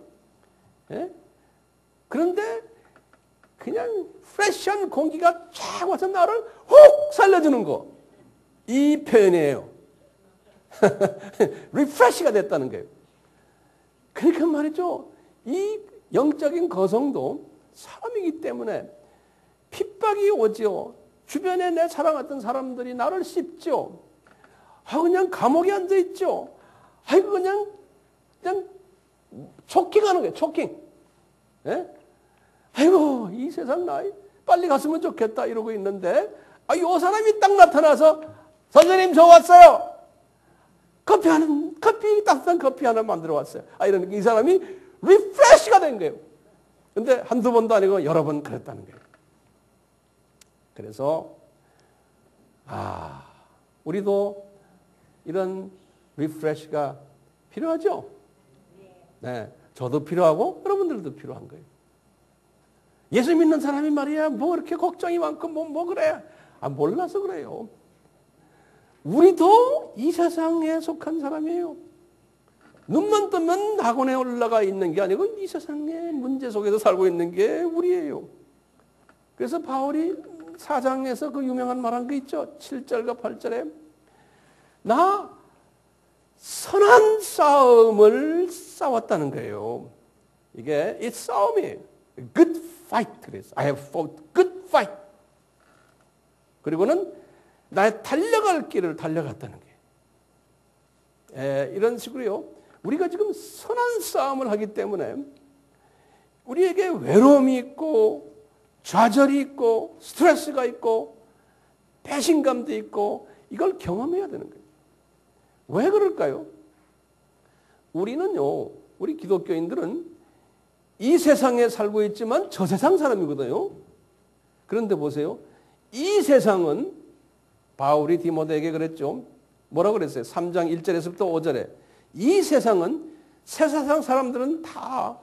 예? 그런데 그냥 프레시한 공기가 쫙 와서 나를 훅 살려주는 거. 이 표현이에요. 리프레시가 됐다는 거예요. 그러니까 말이죠. 이 영적인 거성도 사람이기 때문에 핍박이 오죠. 주변에 내 사랑했던 사람들이 나를 씹죠. 그냥 감옥에 앉아있죠. 그냥 초킹하는 거예요. 초킹. 예? 아이고 이 세상 나이 빨리 갔으면 좋겠다 이러고 있는데 이 사람이 딱 나타나서 선생님 저 왔어요. 따뜻한 커피 하나 만들어 왔어요. 이러니까 이 사람이 리프레시가 된 거예요. 근데 한두 번도 아니고 여러 번 그랬다는 거예요. 그래서 우리도 이런 리프레시가 필요하죠? 네, 저도 필요하고 여러분들도 필요한 거예요. 예수 믿는 사람이 말이야 뭐 그렇게 걱정이 많고 뭐 그래. 몰라서 그래요. 우리도 이 세상에 속한 사람이에요. 눈만 뜨면 낙원에 올라가 있는 게 아니고 이 세상의 문제 속에서 살고 있는 게 우리예요. 그래서 바울이 4장에서 그 유명한 말한 거 있죠. 7절과 8절에 나 선한 싸움을 싸웠다는 거예요. 이게 이 싸움이에요. Good fight. 그래서 I have fought good fight. 그리고는 나의 달려갈 길을 달려갔다는 게 이런 식으로요. 우리가 지금 선한 싸움을 하기 때문에 우리에게 외로움이 있고 좌절이 있고 스트레스가 있고 배신감도 있고 이걸 경험해야 되는 거예요. 왜 그럴까요? 우리는요, 우리 기독교인들은 이 세상에 살고 있지만 저 세상 사람이거든요. 그런데 보세요. 이 세상은 바울이 디모데에게 그랬죠. 뭐라고 그랬어요? 3장 1절에서부터 5절에 이 세상은 새 세상 사람들은 다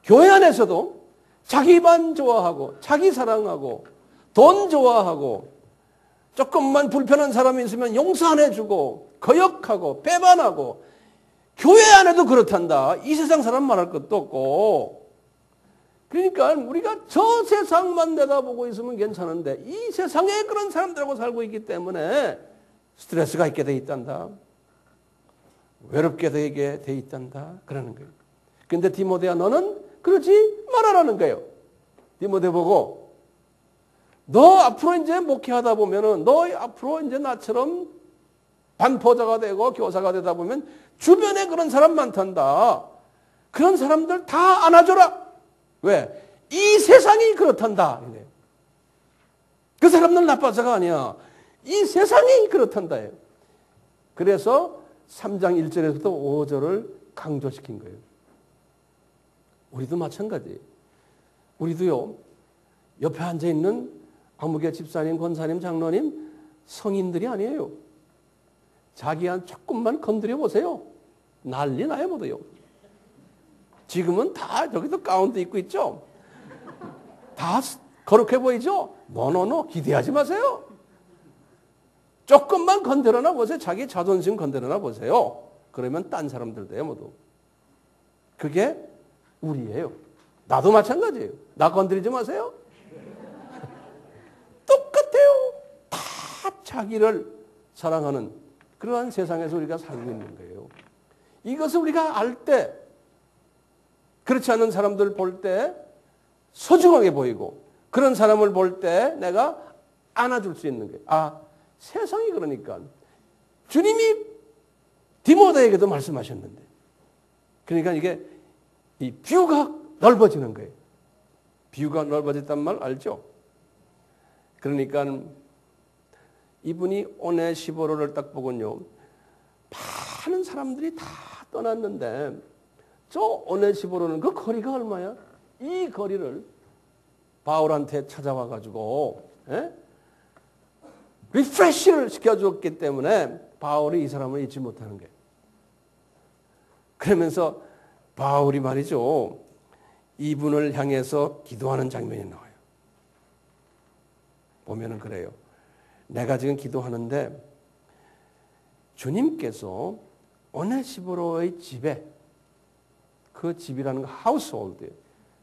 교회 안에서도 자기만 좋아하고 자기 사랑하고 돈 좋아하고 조금만 불편한 사람이 있으면 용서 안 해주고 거역하고 배반하고 교회 안에도 그렇단다. 이 세상 사람 말할 것도 없고 그러니까 우리가 저 세상만 내다보고 있으면 괜찮은데 이 세상에 그런 사람들하고 살고 있기 때문에 스트레스가 있게 돼 있단다. 외롭게 되게 돼 있단다. 그러는 거예요. 근데 디모데야 너는 그러지 말아라는 거예요. 디모데 보고 너 앞으로 이제 목회하다 보면은 너 앞으로 이제 나처럼 반포자가 되고 교사가 되다 보면 주변에 그런 사람 많단다. 그런 사람들 다 안아줘라. 왜? 이 세상이 그렇단다. 그 사람들 나빠서가 아니야. 이 세상이 그렇단다. 그래서 3장 1절에서부터 5절을 강조시킨 거예요. 우리도 마찬가지예요. 우리도요, 옆에 앉아있는 아무개 집사님, 권사님, 장로님, 성인들이 아니에요. 자기한 조금만 건드려 보세요. 난리 나요, 모두요. 지금은 다 저기도 가운도 입고 있죠? 다 거룩해 보이죠? 노노노, 기대하지 마세요. 조금만 건드려나 보세요. 자기 자존심 건드려나 보세요. 그러면 딴 사람들도요, 모두. 그게 우리예요. 나도 마찬가지예요. 나 건드리지 마세요. 똑같아요. 다 자기를 사랑하는 그러한 세상에서 우리가 살고 있는 거예요. 이것을 우리가 알 때, 그렇지 않은 사람들 볼 때 소중하게 보이고 그런 사람을 볼 때 내가 안아줄 수 있는 거예요. 아, 세상이 그러니까 주님이 디모데에게도 말씀하셨는데 그러니까 이게 이 뷰가 넓어지는 거예요. 뷰가 넓어졌단 말 알죠? 그러니까 이분이 오네시보로를 딱 보군요. 많은 사람들이 다 떠났는데 저 오네시보로는 그 거리가 얼마야? 이 거리를 바울한테 찾아와 가지고 리프레시를 시켜줬기 때문에 바울이 이 사람을 잊지 못하는 거예요. 그러면서 바울이 말이죠. 이분을 향해서 기도하는 장면이 나와요. 보면은 그래요. 내가 지금 기도하는데 주님께서 오네시보로의 집에 그 집이라는 거 하우스홀드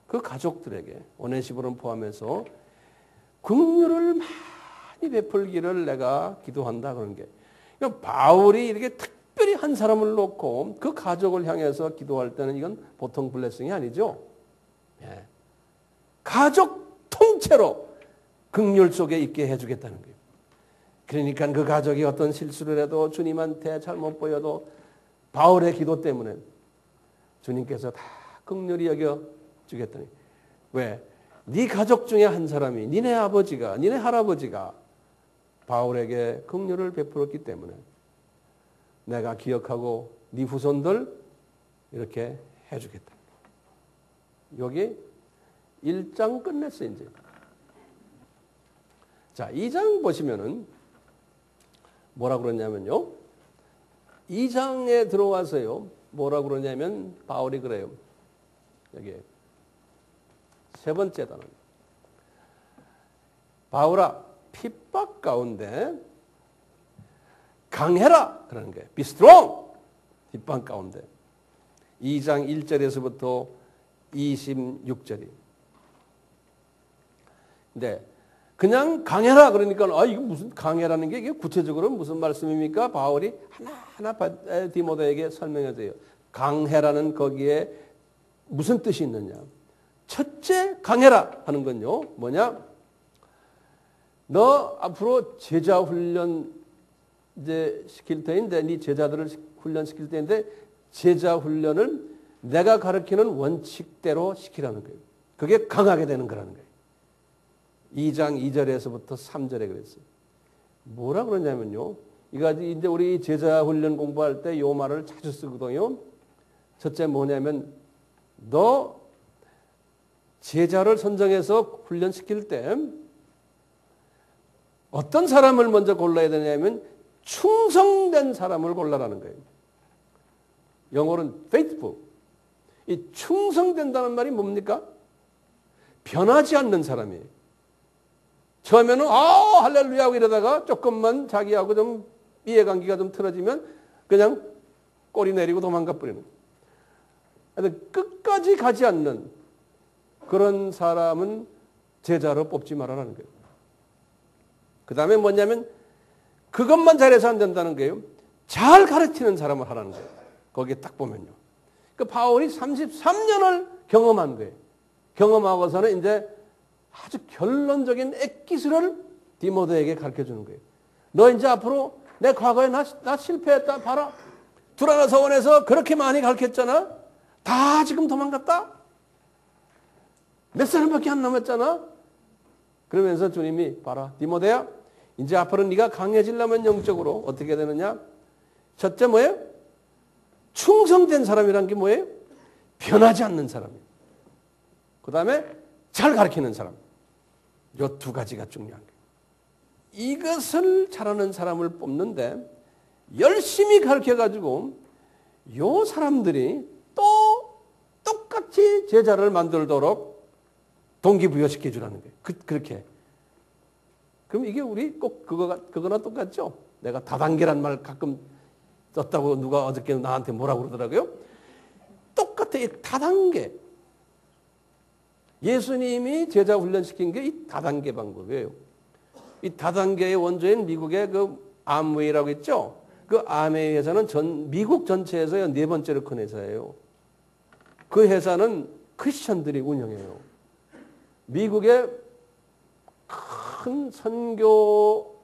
그 가족들에게 오네시보로를 포함해서 긍휼을 많이 베풀기를 내가 기도한다 그런 게 그러니까 바울이 이렇게 특별히 한 사람을 놓고 그 가족을 향해서 기도할 때는 이건 보통 블레싱이 아니죠. 예. 가족 통째로 긍휼 속에 있게 해주겠다는 거예요. 그러니까 그 가족이 어떤 실수를 해도 주님한테 잘못 보여도 바울의 기도 때문에 주님께서 다 긍휼히 여겨주겠다니. 왜? 네 가족 중에 한 사람이 니네 아버지가 니네 할아버지가 바울에게 긍휼을 베풀었기 때문에 내가 기억하고 네 후손들 이렇게 해주겠다. 여기 1장 끝냈어요 이제. 자, 2장 보시면은 뭐라 그러냐면요. 2장에 들어와서요. 뭐라 그러냐면 바울이 그래요. 여기 세 번째 단어. 바울아, 핍박 가운데 강해라 그러는 거예요. Be strong. 핍박 가운데. 2장 1절에서부터 26절이. 근데 그냥 강해라 그러니까 이거 무슨 강해라는 게 이게 구체적으로 무슨 말씀입니까? 바울이 하나하나 디모데에게 설명해 줘요. 강해라는 거기에 무슨 뜻이 있느냐? 첫째 강해라 하는 건요. 뭐냐? 너 앞으로 제자 훈련 이제 시킬 때인데 네 제자들을 훈련시킬 때인데 제자 훈련을 내가 가르치는 원칙대로 시키라는 거예요. 그게 강하게 되는 거라는 거예요. 2장 2절에서부터 3절에 그랬어요. 뭐라 그러냐면요. 이거 이제 우리 제자 훈련 공부할 때 이 말을 자주 쓰거든요. 첫째 뭐냐면 너 제자를 선정해서 훈련시킬 때 어떤 사람을 먼저 골라야 되냐면 충성된 사람을 골라라는 거예요. 영어로는 faithful. 이 충성된다는 말이 뭡니까? 변하지 않는 사람이에요. 처음에는 할렐루야 하고 이러다가 조금만 자기하고 좀 이해관계가 좀 틀어지면 그냥 꼬리 내리고 도망가 버리는 거예요. 끝까지 가지 않는 그런 사람은 제자로 뽑지 말아라는 거예요. 그 다음에 뭐냐면 그것만 잘해서 안 된다는 거예요. 잘 가르치는 사람을 하라는 거예요. 거기에 딱 보면요. 그 바울이 33년을 경험한 거예요. 경험하고서는 이제 아주 결론적인 액기스를 디모데에게 가르쳐 주는 거예요. 너 이제 앞으로 내 과거에 나 실패했다. 봐라. 두라노 서원에서 그렇게 많이 가르쳤잖아. 다 지금 도망갔다. 몇 살밖에 안 남았잖아. 그러면서 주님이 봐라. 디모데야. 이제 앞으로 네가 강해지려면 영적으로 어떻게 되느냐? 첫째 뭐예요? 충성된 사람이란 게 뭐예요? 변하지 않는 사람이에요. 그 다음에 잘 가르치는 사람. 이 두 가지가 중요한 거예요. 이것을 잘하는 사람을 뽑는데 열심히 가르쳐가지고 이 사람들이 또 똑같이 제자를 만들도록 동기부여시켜 주라는 거예요. 그렇게. 그럼 이게 우리 꼭 그거나 똑같죠? 내가 다단계란 말 가끔 썼다고 누가 어저께 나한테 뭐라고 그러더라고요. 똑같아. 이 다단계. 예수님이 제자 훈련시킨 게 이 다단계 방법이에요. 이 다단계의 원조인 미국의 그 암웨이라고 있죠? 그 암웨이 회사는 미국 전체에서 4번째로 큰 회사예요. 그 회사는 크리스천들이 운영해요. 미국의 큰 선교의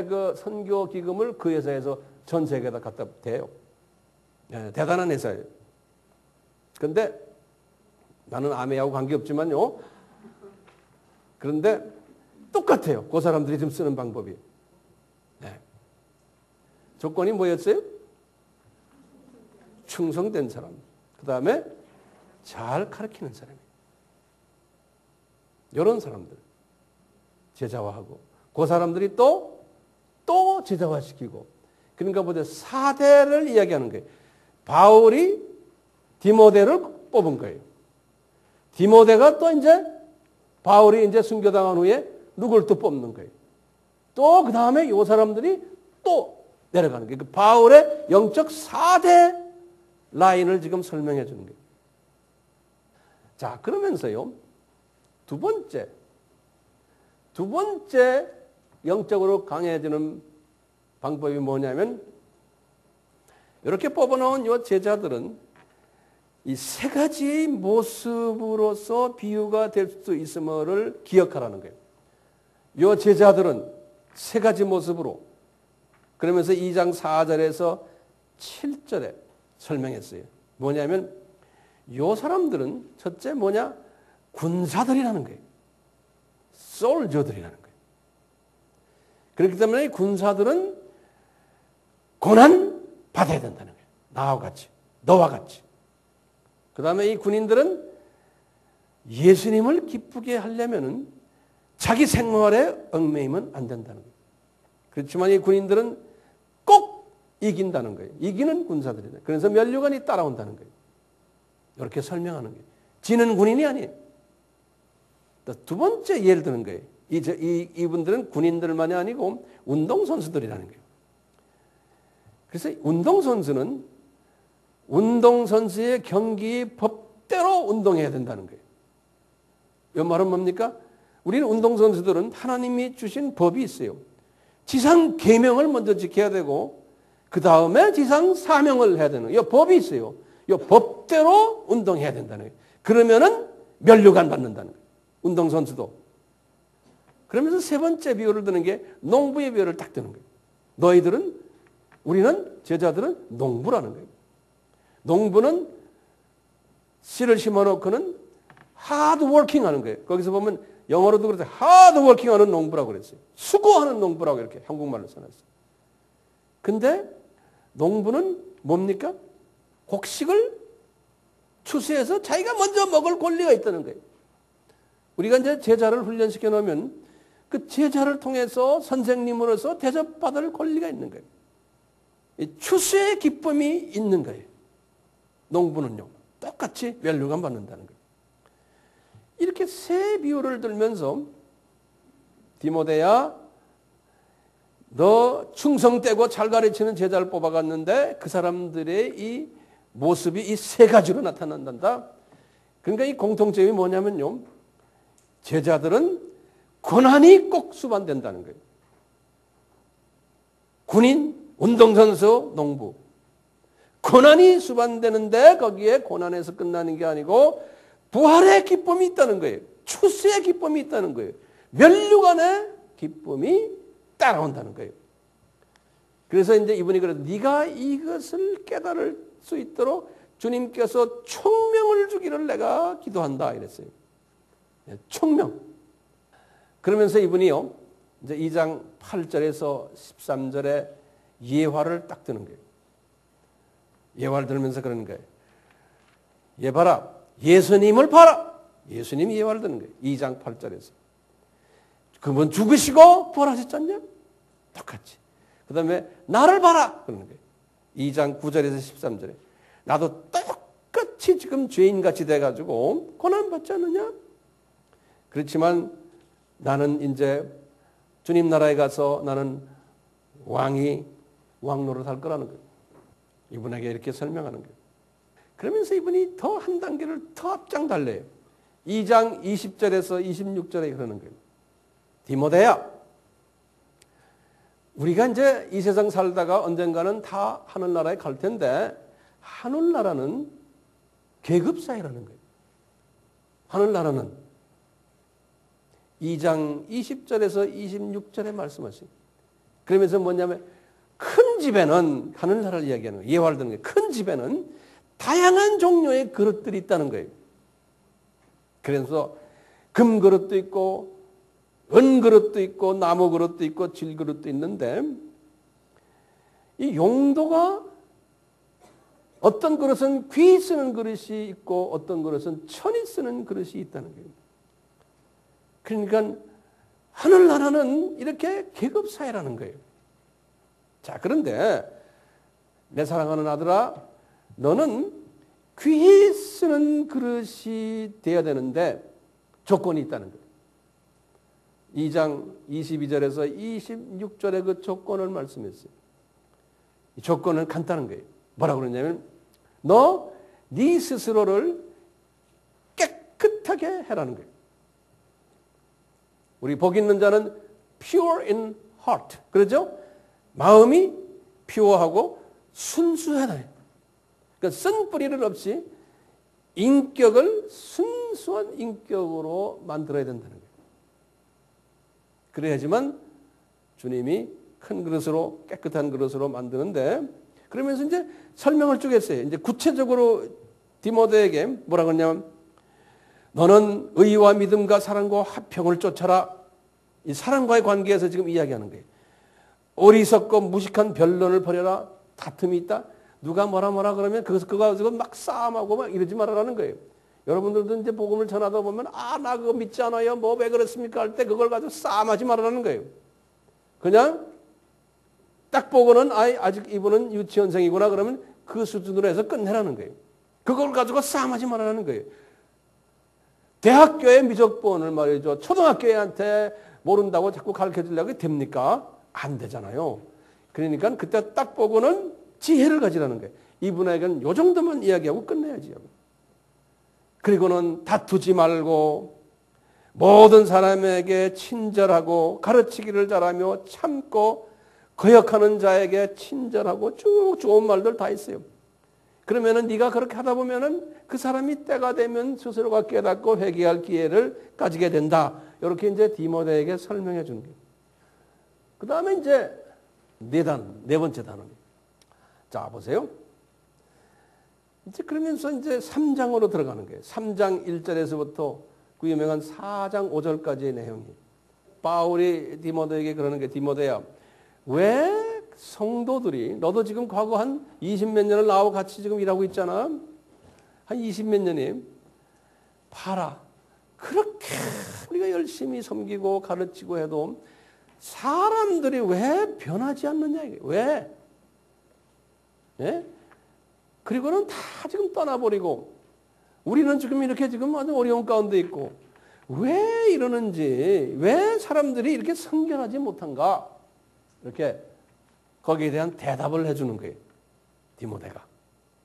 그 선교 기금을 그 회사에서 전 세계에다 갖다 대요. 네, 대단한 회사예요. 그런데 나는 아메하고 관계없지만요. 그런데 똑같아요. 그 사람들이 지금 쓰는 방법이. 네. 조건이 뭐였어요? 충성된 사람. 그 다음에 잘 가르치는 사람이에요. 이런 사람들. 제자화하고. 그 사람들이 또 제자화시키고. 그러니까 보세요. 4대를 이야기하는 거예요. 바울이 디모데를 뽑은 거예요. 디모데가 또 이제 바울이 이제 순교당한 후에 누굴 또 뽑는 거예요. 또 그 다음에 이 사람들이 또 내려가는 거예요. 그 바울의 영적 4대 라인을 지금 설명해 주는 거예요. 자, 그러면서요. 두 번째 영적으로 강해지는 방법이 뭐냐면 이렇게 뽑아놓은 이 제자들은 이 세 가지의 모습으로서 비유가 될 수 있음을 기억하라는 거예요. 이 제자들은 세 가지 모습으로 그러면서 2장 4절에서 7절에 설명했어요. 뭐냐면 이 사람들은 첫째 뭐냐? 군사들이라는 거예요. 솔저들이라는 거예요. 그렇기 때문에 군사들은 고난 받아야 된다는 거예요. 나와 같이, 너와 같이. 그 다음에 이 군인들은 예수님을 기쁘게 하려면은 자기 생활에 얽매이면 안 된다는 거예요. 그렇지만 이 군인들은 꼭 이긴다는 거예요. 이기는 군사들이다. 그래서 면류관이 따라온다는 거예요. 이렇게 설명하는 거예요. 지는 군인이 아니에요. 또 두 번째 예를 드는 거예요. 이분들은 군인들만이 아니고 운동선수들이라는 거예요. 그래서 운동선수는 운동선수의 경기 법대로 운동해야 된다는 거예요. 이 말은 뭡니까? 우리는 운동선수들은 하나님이 주신 법이 있어요. 지상 계명을 먼저 지켜야 되고 그 다음에 지상 사명을 해야 되는 이 법이 있어요. 이 법대로 운동해야 된다는 거예요. 그러면은 면류관 안 받는다는 거예요. 운동선수도. 그러면서 세 번째 비유를 드는 게 농부의 비유를 딱 드는 거예요. 너희들은, 우리는, 제자들은 농부라는 거예요. 농부는 씨를 심어놓고는 하드 워킹 하는 거예요. 거기서 보면 영어로도 그래서 하드 워킹 하는 농부라고 그랬어요. 수고하는 농부라고 이렇게 한국말로 써놨어요. 근데 농부는 뭡니까? 곡식을 추수해서 자기가 먼저 먹을 권리가 있다는 거예요. 우리가 이제 제자를 훈련시켜 놓으면 그 제자를 통해서 선생님으로서 대접받을 권리가 있는 거예요. 이 추수의 기쁨이 있는 거예요. 농부는요. 똑같이 면류관 받는다는 거예요. 이렇게 세 비유를 들면서 디모데야, 너 충성되고 잘 가르치는 제자를 뽑아갔는데 그 사람들의 이 모습이 이 세 가지로 나타난단다. 그러니까 이 공통점이 뭐냐면요. 제자들은 고난이 꼭 수반된다는 거예요. 군인, 운동선수, 농부. 고난이 수반되는데 거기에 고난에서 끝나는 게 아니고 부활의 기쁨이 있다는 거예요. 추수의 기쁨이 있다는 거예요. 면류관의 기쁨이 따라온다는 거예요. 그래서 이제 이분이 그래서 네가 이것을 깨달을 수 있도록 주님께서 총명을 주기를 내가 기도한다 이랬어요. 총명. 그러면서 이분이요. 이제 2장 8절에서 13절에 예화를 딱 드는 거예요. 예화를 들으면서 그러는 거예요. 얘 봐라. 예수님을 봐라. 예수님이 예화를 드는 거예요. 2장 8절에서. 그분 죽으시고 부활하셨지 않냐? 똑같이. 그 다음에 나를 봐라. 그러는 거예요. 2장 9절에서 13절에. 나도 똑같이 지금 죄인같이 돼가지고 고난받지 않느냐? 그렇지만 나는 이제 주님 나라에 가서 나는 왕노릇 할 거라는 거예요. 이분에게 이렇게 설명하는 거예요. 그러면서 이분이 더 한 단계를 더 앞장 달래요. 2장 20절에서 26절에 그러는 거예요. 디모데야, 우리가 이제 이 세상 살다가 언젠가는 다 하늘나라에 갈 텐데 하늘나라는 계급사회라는 거예요. 하늘나라는 2장 20절에서 26절에 말씀하신. 그러면서 뭐냐면 큰 집에는 하늘나라를 이야기하는 거예요. 예화를 드는 거예요. 큰 집에는 다양한 종류의 그릇들이 있다는 거예요. 그래서 금 그릇도 있고 은 그릇도 있고 나무 그릇도 있고 질 그릇도 있는데 이 용도가 어떤 그릇은 귀 쓰는 그릇이 있고 어떤 그릇은 천이 쓰는 그릇이 있다는 거예요. 그러니까 하늘나라는 이렇게 계급사회라는 거예요. 자, 그런데 내 사랑하는 아들아, 너는 귀 쓰는 그릇이 되어야 되는데 조건이 있다는 거예요. 2장 22절에서 26절의 그 조건을 말씀했어요. 이 조건은 간단한 거예요. 뭐라고 그러냐면 네 스스로를 깨끗하게 해라는 거예요. 우리 복 있는 자는 pure in heart. 그러죠? 마음이 퓨어하고 순수하다. 그러니까 쓴뿌리를 없이 인격을 순수한 인격으로 만들어야 된다는 거예요. 그래야지만 주님이 큰 그릇으로 깨끗한 그릇으로 만드는데 그러면서 이제 설명을 쭉 했어요. 이제 구체적으로 디모데에게 뭐라고 했냐면 너는 의와 믿음과 사랑과 화평을 쫓아라. 이 사랑과의 관계에서 지금 이야기하는 거예요. 어리석고 무식한 변론을 버려라. 다툼이 있다. 누가 뭐라 그러면 그거 가지고 막 싸움하고 막 이러지 말아라는 거예요. 여러분들도 이제 복음을 전하다 보면 나 그거 믿지 않아요. 뭐 왜 그렇습니까? 할 때 그걸 가지고 싸움하지 말아라는 거예요. 그냥 딱 보고는 아직 이분은 유치원생이구나 그러면 그 수준으로 해서 끝내라는 거예요. 그걸 가지고 싸움하지 말아라는 거예요. 대학교의 미적분을 말이죠. 초등학교 애한테 모른다고 자꾸 가르쳐주려고 됩니까? 안 되잖아요. 그러니까 그때 딱 보고는 지혜를 가지라는 거예요. 이분에게는 요 정도만 이야기하고 끝내야지요. 그리고는 다투지 말고 모든 사람에게 친절하고 가르치기를 잘하며 참고 거역하는 자에게 친절하고 쭉 좋은 말들 다 있어요. 그러면은 네가 그렇게 하다 보면은 그 사람이 때가 되면 스스로가 깨닫고 회개할 기회를 가지게 된다. 이렇게 이제 디모데에게 설명해 주는 거예요. 그 다음에 이제 네 번째 단어입니다. 자, 보세요. 이제 그러면서 이제 3장으로 들어가는 거예요. 3장 1절에서부터 그 유명한 4장 5절까지의 내용이. 바울이 디모데에게 그러는 게, 디모데야, 왜 성도들이, 너도 지금 과거 한 20몇 년을 나하고 같이 지금 일하고 있잖아. 한 20몇 년이. 봐라. 그렇게 우리가 열심히 섬기고 가르치고 해도 사람들이 왜 변하지 않느냐. 왜? 예? 그리고는 다 지금 떠나버리고 우리는 지금 이렇게 지금 아주 어려운 가운데 있고 왜 이러는지, 왜 사람들이 이렇게 성결하지 못한가? 이렇게 거기에 대한 대답을 해주는 거예요. 디모데가.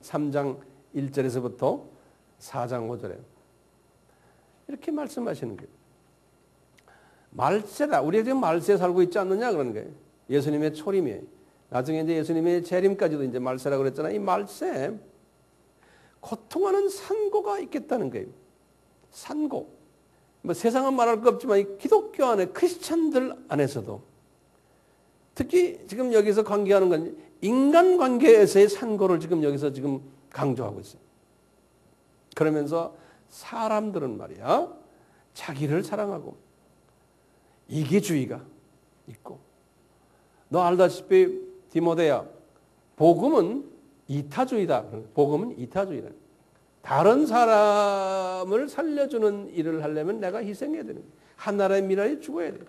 3장 1절에서부터 4장 5절에 이렇게 말씀하시는 거예요. 말세다. 우리가 지금 말세에 살고 있지 않느냐 그러는 거예요. 예수님의 초림이에요. 나중에 이제 예수님의 재림까지도 이제 말세라고 그랬잖아요. 이 말세, 고통하는 산고가 있겠다는 거예요. 산고. 뭐 세상은 말할 거 없지만 이 기독교 안에 크리스찬들 안에서도 특히 지금 여기서 관계하는 건 인간 관계에서의 산고를 지금 여기서 지금 강조하고 있어요. 그러면서 사람들은 말이야, 자기를 사랑하고 이기주의가 있고, 너 알다시피 디모데야, 복음은 이타주의다. 복음은 이타주의다. 다른 사람을 살려주는 일을 하려면 내가 희생해야 되는 거야. 한 나라의 미랄이 죽어야 돼.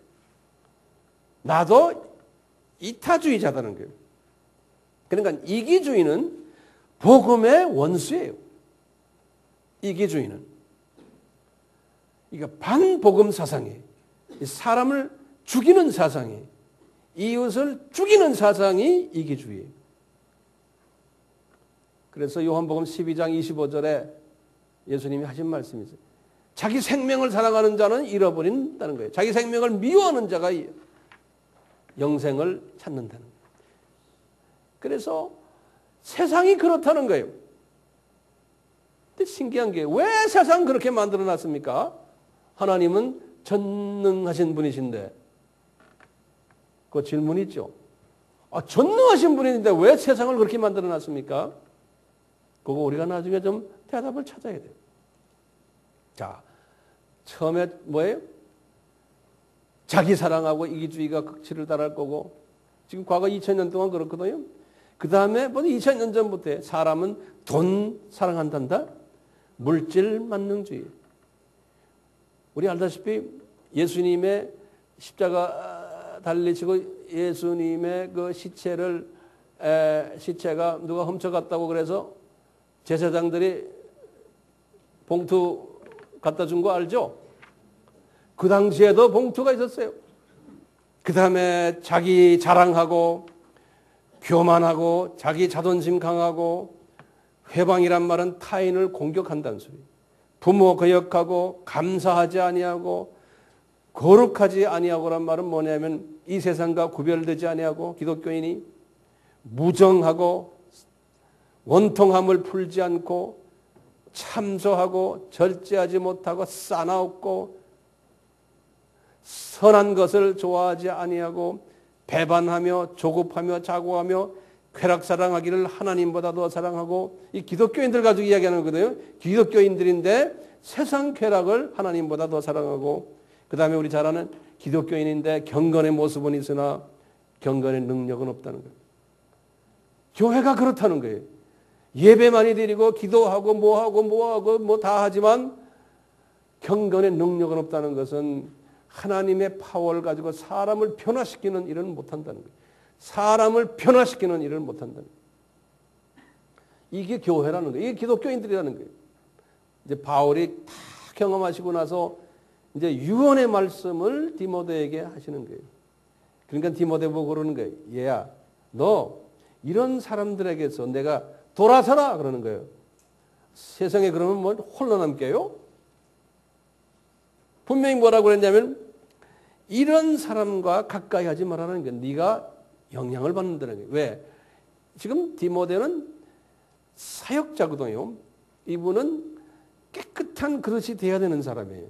나도 이타주의자다는 거예요. 그러니까 이기주의는 복음의 원수예요. 이기주의는. 이게 반복음 사상이에요. 사람을 죽이는 사상이에요. 이웃을 죽이는 사상이 이기주의예요. 그래서 요한복음 12장 25절에 예수님이 하신 말씀이 있어요. 자기 생명을 사랑하는 자는 잃어버린다는 거예요. 자기 생명을 미워하는 자가 영생을 찾는다는 거예요. 그래서 세상이 그렇다는 거예요. 근데 신기한 게 왜 세상 그렇게 만들어 놨습니까? 하나님은 전능하신 분이신데. 그 질문이 있죠. 전능하신 분인데 왜 세상을 그렇게 만들어 놨습니까? 그거 우리가 나중에 좀 대답을 찾아야 돼요. 자, 처음에 뭐예요? 자기 사랑하고 이기주의가 극치를 달할 거고, 지금 과거 2000년 동안 그렇거든요. 그 다음에 뭐 2000년 전부터 사람은 돈 사랑한단다? 물질 만능주의. 우리 알다시피 예수님의 십자가 달리시고 예수님의 그 시체가 누가 훔쳐갔다고 그래서 제사장들이 봉투 갖다 준 거 알죠? 그 당시에도 봉투가 있었어요. 그 다음에 자기 자랑하고 교만하고 자기 자존심 강하고, 회방이란 말은 타인을 공격한다는 소리. 부모 거역하고 감사하지 아니하고 거룩하지 아니하고란 말은 뭐냐면 이 세상과 구별되지 아니하고 기독교인이 무정하고 원통함을 풀지 않고 참소하고 절제하지 못하고 싸나웠고 선한 것을 좋아하지 아니하고 배반하며 조급하며 자고하며 쾌락사랑하기를 하나님보다 더 사랑하고, 이 기독교인들 가지고 이야기하는 거거든요. 기독교인들인데 세상 쾌락을 하나님보다 더 사랑하고, 그 다음에 우리 잘 아는 기독교인인데 경건의 모습은 있으나 경건의 능력은 없다는 거예요. 교회가 그렇다는 거예요. 예배 많이 드리고 기도하고 뭐하고 뭐 다 하지만 경건의 능력은 없다는 것은 하나님의 파워를 가지고 사람을 변화시키는 일을 못한다는 거예요. 사람을 변화시키는 일을 못한다는 거예요. 이게 교회라는 거예요. 이게 기독교인들이라는 거예요. 이제 바울이 다 경험하시고 나서 이제 유언의 말씀을 디모데에게 하시는 거예요. 그러니까 디모데 보고 그러는 거예요. 얘야, 너 이런 사람들에게서 내가 돌아서라 그러는 거예요. 세상에 그러면 뭐 홀로 남게요? 분명히 뭐라고 그랬냐면 이런 사람과 가까이 하지 말라는 게 네가 영향을 받는다는 거예요. 왜? 지금 디모데는 사역자거든요. 이분은 깨끗한 그릇이 돼야 되는 사람이에요.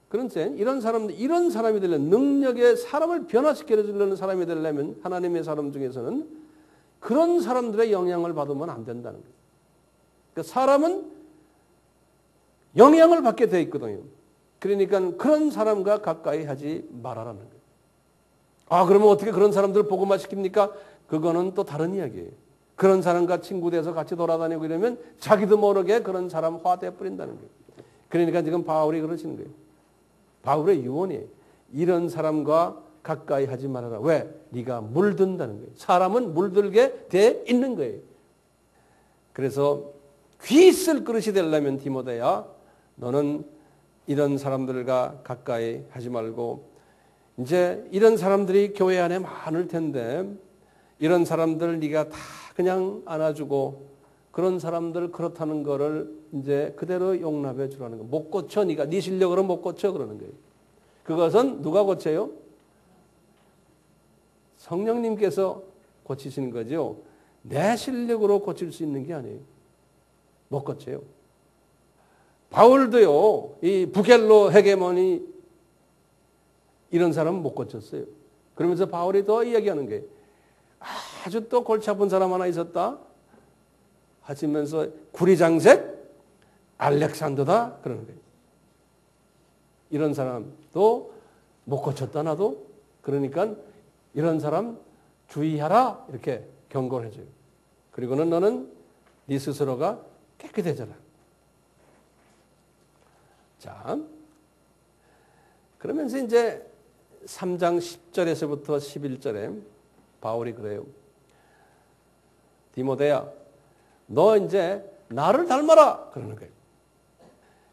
그런데 이런 사람이 되려면 능력의 사람을 변화시켜 주려는 사람이 되려면 하나님의 사람 중에서는 그런 사람들의 영향을 받으면 안 된다는 거예요. 그러니까 사람은 영향을 받게 돼 있거든요. 그러니까 그런 사람과 가까이 하지 말아라는 거예요. 아, 그러면 어떻게 그런 사람들을 복음화 시킵니까? 그거는 또 다른 이야기예요. 그런 사람과 친구 돼서 같이 돌아다니고 이러면 자기도 모르게 그런 사람 화돼 버린다는 거예요. 그러니까 지금 바울이 그러시는 거예요. 바울의 유언이에요. 이런 사람과 가까이 하지 말아라. 왜? 네가 물든다는 거예요. 사람은 물들게 돼 있는 거예요. 그래서 귀 쓸 그릇이 되려면 디모데야, 너는 이런 사람들과 가까이 하지 말고, 이제 이런 사람들이 교회 안에 많을 텐데 이런 사람들 네가 다 그냥 안아주고 그런 사람들 그렇다는 거를 이제 그대로 용납해 주라는 거예요. 못 고쳐. 네가 네 실력으로 못 고쳐 그러는 거예요. 그것은 누가 고쳐요? 성령님께서 고치시는 거죠. 내 실력으로 고칠 수 있는 게 아니에요. 못 고쳐요. 바울도요, 이 부겔로 헤게모니 이런 사람은 못 고쳤어요. 그러면서 바울이 더 이야기하는 게 아주 또 골치 아픈 사람 하나 있었다 하시면서 구리장색 알렉산더다 그러는 거예요. 이런 사람도 못 고쳤다 나도. 그러니까 이런 사람 주의하라 이렇게 경고를 해줘요. 그리고는 너는 네 스스로가 깨끗해져라. 자, 그러면서 이제 3장 10절에서부터 11절에 바울이 그래요. 디모데야, 너 이제 나를 닮아라 그러는 거예요.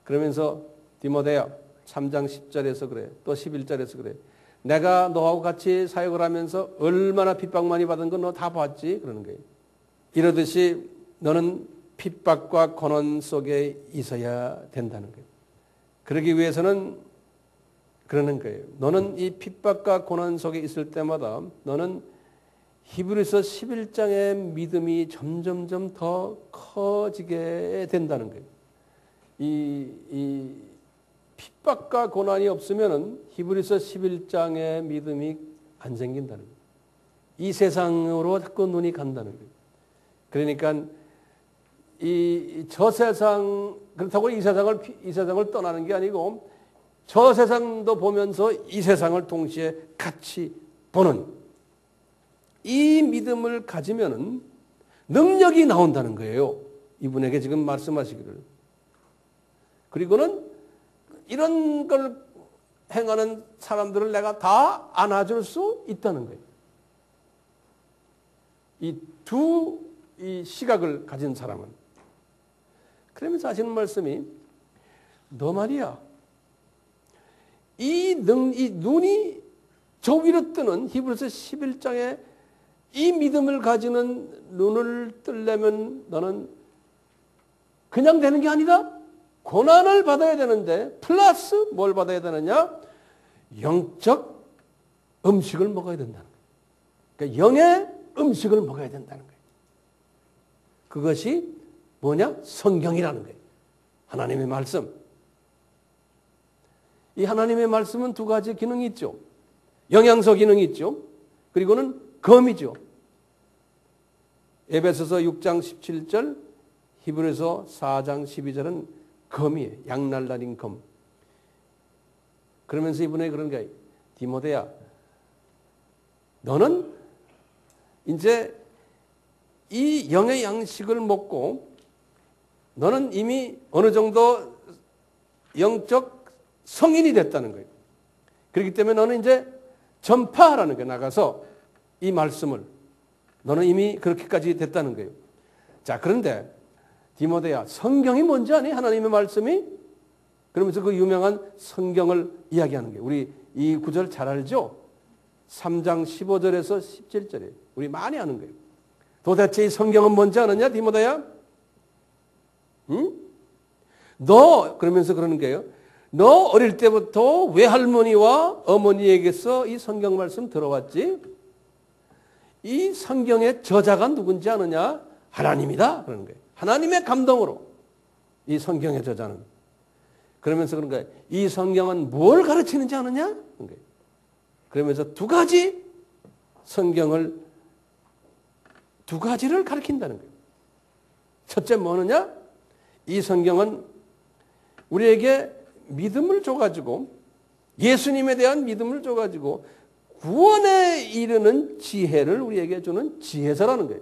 그러면서 디모데야 3장 10절에서 그래. 또 11절에서 그래. 내가 너하고 같이 사역을 하면서 얼마나 핍박 많이 받은 건 너 다 봤지 그러는 거예요. 이러듯이 너는 핍박과 고난 속에 있어야 된다는 거예요. 그러기 위해서는 그러는 거예요. 너는 이 핍박과 고난 속에 있을 때마다 너는 히브리서 11장의 믿음이 점점점 더 커지게 된다는 거예요. 이 핍박과 고난이 없으면은 히브리서 11장의 믿음이 안 생긴다는 거예요. 이 세상으로 자꾸 눈이 간다는 거예요. 그러니까 저 세상, 그렇다고 이 세상을 떠나는 게 아니고 저 세상도 보면서 이 세상을 동시에 같이 보는 이 믿음을 가지면은 능력이 나온다는 거예요. 이분에게 지금 말씀하시기를. 그리고는 이런 걸 행하는 사람들을 내가 다 안아줄 수 있다는 거예요. 이 시각을 가진 사람은. 그러면서 하시는 말씀이 너 말이야. 이 눈이 저 위로 뜨는 히브리서 11장에 이 믿음을 가지는 눈을 뜨려면 너는 그냥 되는 게 아니다. 고난을 받아야 되는데 플러스 뭘 받아야 되느냐? 영적 음식을 먹어야 된다는 거예요. 그러니까 영의 음식을 먹어야 된다는 거예요. 그것이 뭐냐? 성경이라는 거예요. 하나님의 말씀. 이 하나님의 말씀은 두 가지 기능이 있죠. 영양소 기능이 있죠. 그리고는 검이죠. 에베소서 6장 17절, 히브리서 4장 12절은 검이에요. 양날달인 검. 그러면서 이분이 그런 거예요. 디모데야, 너는 이제 이 영의 양식을 먹고 너는 이미 어느 정도 영적 성인이 됐다는 거예요. 그렇기 때문에 너는 이제 전파하라는 거예요. 나가서 이 말씀을. 너는 이미 그렇게까지 됐다는 거예요. 자, 그런데 디모데야, 성경이 뭔지 아니? 하나님의 말씀이? 그러면서 그 유명한 성경을 이야기하는 거예요. 우리 이 구절 잘 알죠? 3장 15절에서 17절에 우리 많이 아는 거예요. 도대체 이 성경은 뭔지 아느냐, 디모데야? 응? 너, 그러면서 그러는 거예요. 너 어릴 때부터 외할머니와 어머니에게서 이 성경 말씀 들어왔지? 이 성경의 저자가 누군지 아느냐? 하나님이다. 그러는 거예요. 하나님의 감동으로 이 성경의 저자는. 그러면서 그런 거예요. 이 성경은 뭘 가르치는지 아느냐? 그런 거예요. 그러면서 두 가지를 가르친다는 거예요. 첫째 뭐느냐? 이 성경은 우리에게 믿음을 줘가지고 예수님에 대한 믿음을 줘가지고 구원에 이르는 지혜를 우리에게 주는 지혜서라는 거예요.